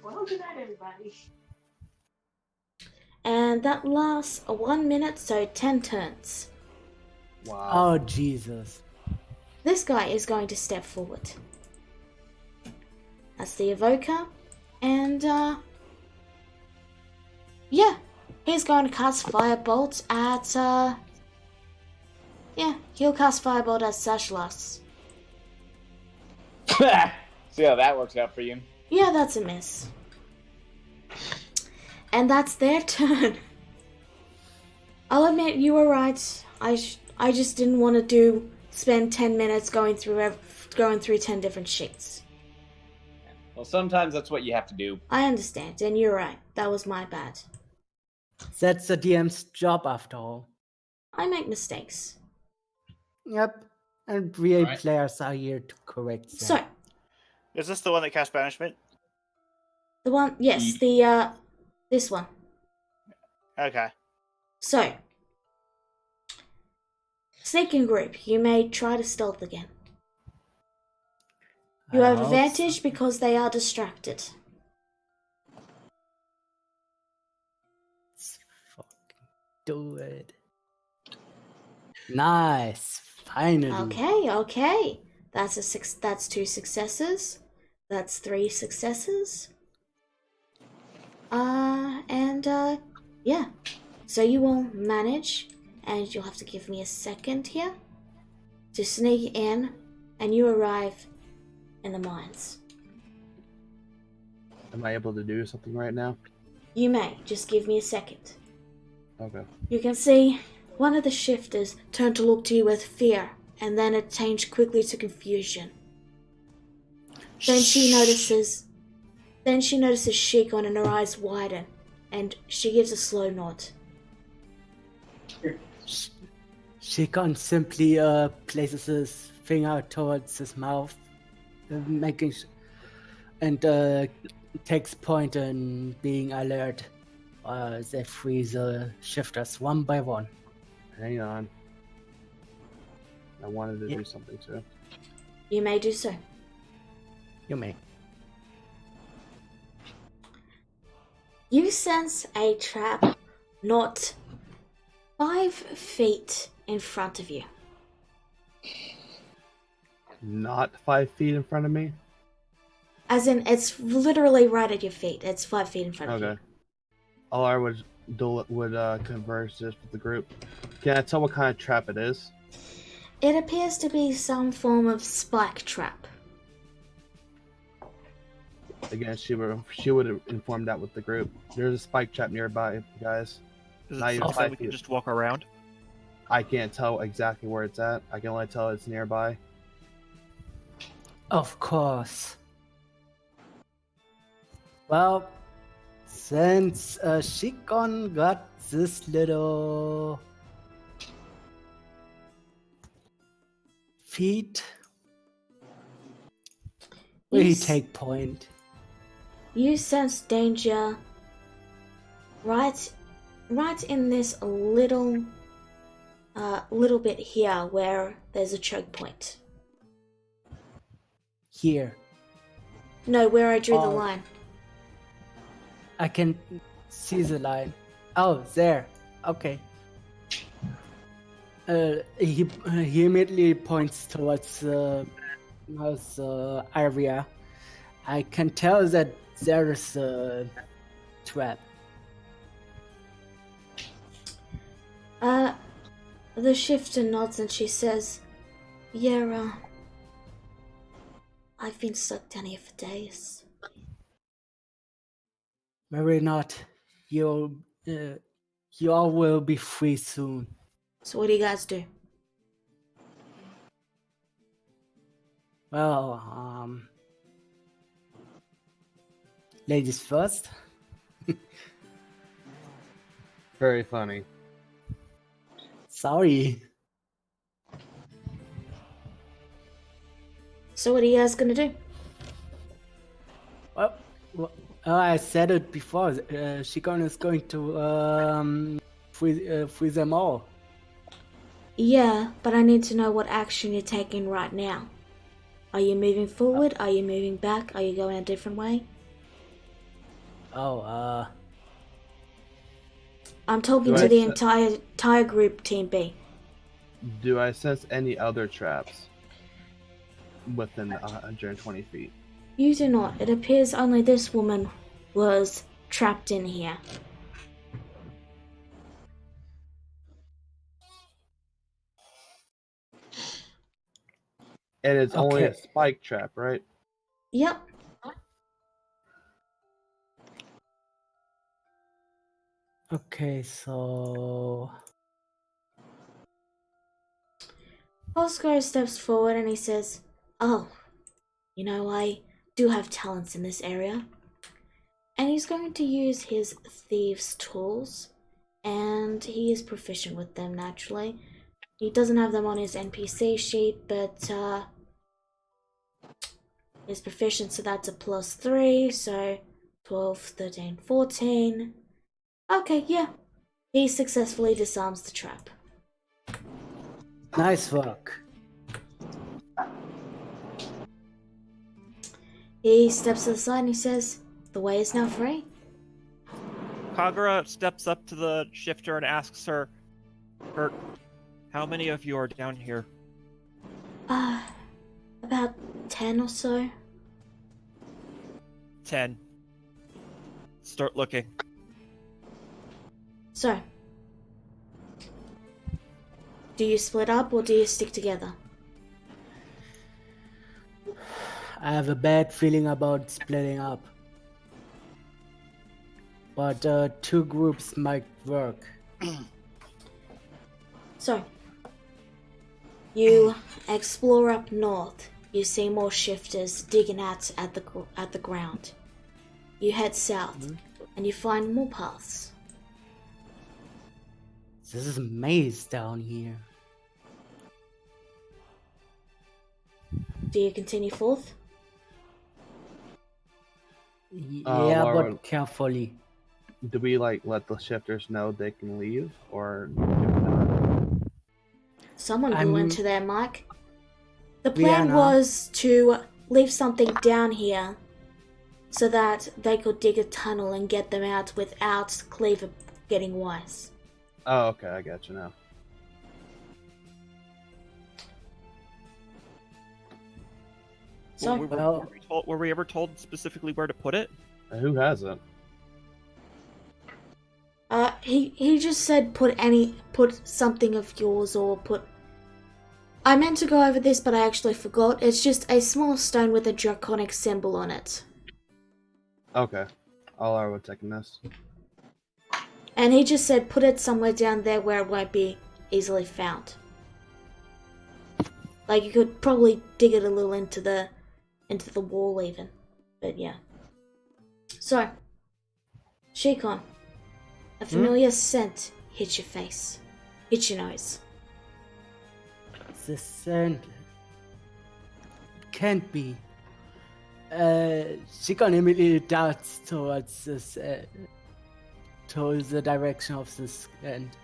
Well, good night, everybody. And that lasts 1 minute, so 10 turns. Wow. Oh, Jesus. This guy is going to step forward. That's the evoker. And, yeah. He's going to cast Firebolt at, yeah, he'll cast Firebolt at Sashlas. See how that works out for you. Yeah, that's a miss. And that's their turn. I'll admit you were right. I just didn't want to spend 10 minutes going through 10 different sheets. Well, sometimes that's what you have to do. I understand, and you're right. That was my bad. That's the DM's job after all. I make mistakes. Yep. And real Right. players are here to correct them. So, Is this the one that cast Banishment? the one, yes, this one. Okay. So, sneaking group, you may try to stealth again. You have advantage because they are distracted. Let's fucking do it. Nice. Finally. Okay. That's 2 successes. That's 3 successes. Yeah. So you will manage, and you'll have to give me a second here, to sneak in, and you arrive in the mines. Am I able to do something right now? You may, just give me a second. Okay. You can see one of the shifters turn to look to you with fear, and then it changed quickly to confusion. Then she notices Shikon and her eyes widen, and she gives a slow nod. Shikon simply places his finger towards his mouth, takes point in being alert. They free the shifters one by one. Hang on. I wanted to do something too. You may do so. You may. You sense a trap not 5 feet in front of you. Not 5 feet in front of me? As in, it's literally right at your feet. It's 5 feet in front of Okay. you. Alar would converse this with the group. Can I tell what kind of trap it is? It appears to be some form of spike trap. Again, she would have informed that with the group. There's a spike trap nearby, guys. Is Not it even something 5 we can feet. just walk around? I can't tell exactly where it's at. I can only tell it's nearby. Of course. Well, since Shikon got this little feat, we take point. You sense danger right in this little bit here where there's a choke point. Here. No, where I drew the Oh. line. I can see the line. Oh, there. Okay. He immediately points towards the area. I can tell that there's a trap. The shifter nods and she says, "Yeah, I've been stuck down here for days." Worry not. You all will be free soon. So what do you guys do? Well, ladies first. Very funny. Sorry. So what are you guys gonna do? Well, I said it before. Shikon is going to free them all. Yeah, but I need to know what action you're taking right now. Are you moving forward? Are you moving back? Are you going a different way? Oh, I'm talking to the entire group, Team B. Do I sense any other traps within 120 feet? You do not. It appears only this woman was trapped in here. And it's only a Okay. spike trap, right? Yep. Okay, so Oscar steps forward and he says, "Oh, you know, I do have talents in this area." And he's going to use his thieves' tools, and he is proficient with them naturally. He doesn't have them on his NPC sheet, but he's proficient, so that's a +3, so 12, 13, 14. Okay, yeah. He successfully disarms the trap. nice work. He steps to the side and he says, "The way is now free." Kagura steps up to the shifter and asks her, "Kurt, how many of you are down here?" About 10 or so. 10. Start looking. So, do you split up or do you stick together? I have a bad feeling about splitting up. But two groups might work. So, you explore up north. You see more shifters digging at the ground. You head south, and you find more paths. This is a maze down here. Do you continue forth? Yeah, Laura, but carefully. do we let the shifters know they can leave, or do we not? Someone blew into their mic. The We are plan not. was to leave something down here so that they could dig a tunnel and get them out without Cleaver getting wise. Oh, okay, I got you now. So, Were we ever told specifically where to put it? Who hasn't? he just said put something of yours or put... I meant to go over this, but I actually forgot. It's just a small stone with a draconic symbol on it. Okay. All I was taking this. And he just said put it somewhere down there where it won't be easily found. Like, you could probably dig it a little into the wall even. But yeah. So, Shikon, a familiar scent hits your face. Hits your nose. The scent can't be. Shikon immediately darts towards towards the direction of the scent.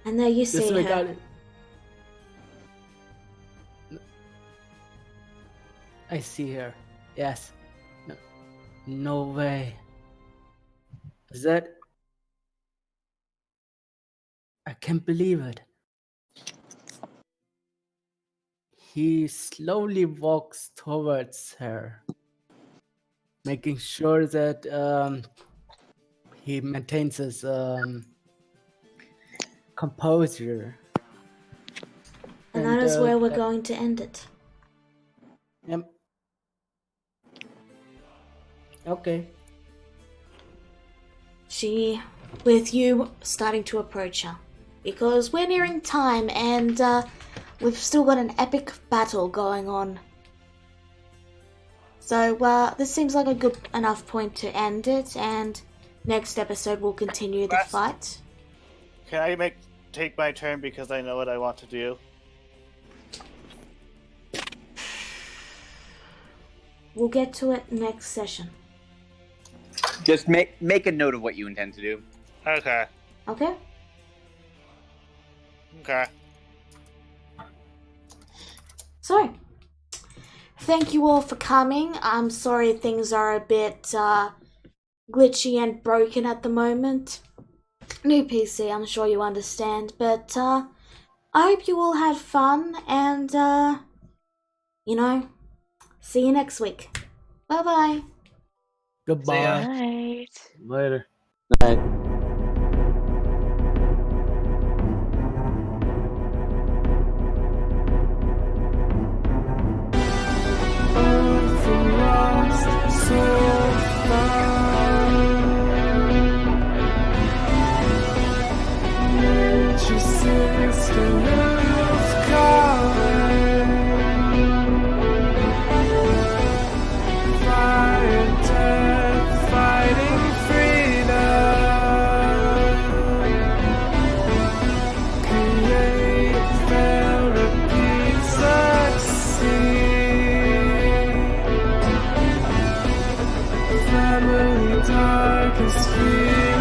And there you see her. I see her. Yes. No way. Is that? I can't believe it. He slowly walks towards her, making sure that he maintains his composure. And that is where we're going to end it. Yep. Okay. She, with you starting to approach her, because we're nearing time and we've still got an epic battle going on. So this seems like a good enough point to end it, and next episode we'll continue the fight. Can I take my turn because I know what I want to do? We'll get to it next session. Just make a note of what you intend to do. Okay. Okay? Okay. So, thank you all for coming. I'm sorry things are a bit glitchy and broken at the moment. New PC, I'm sure you understand, but I hope you all had fun and, see you next week. Bye-bye. Goodbye. Right. Later. Family darkest fear.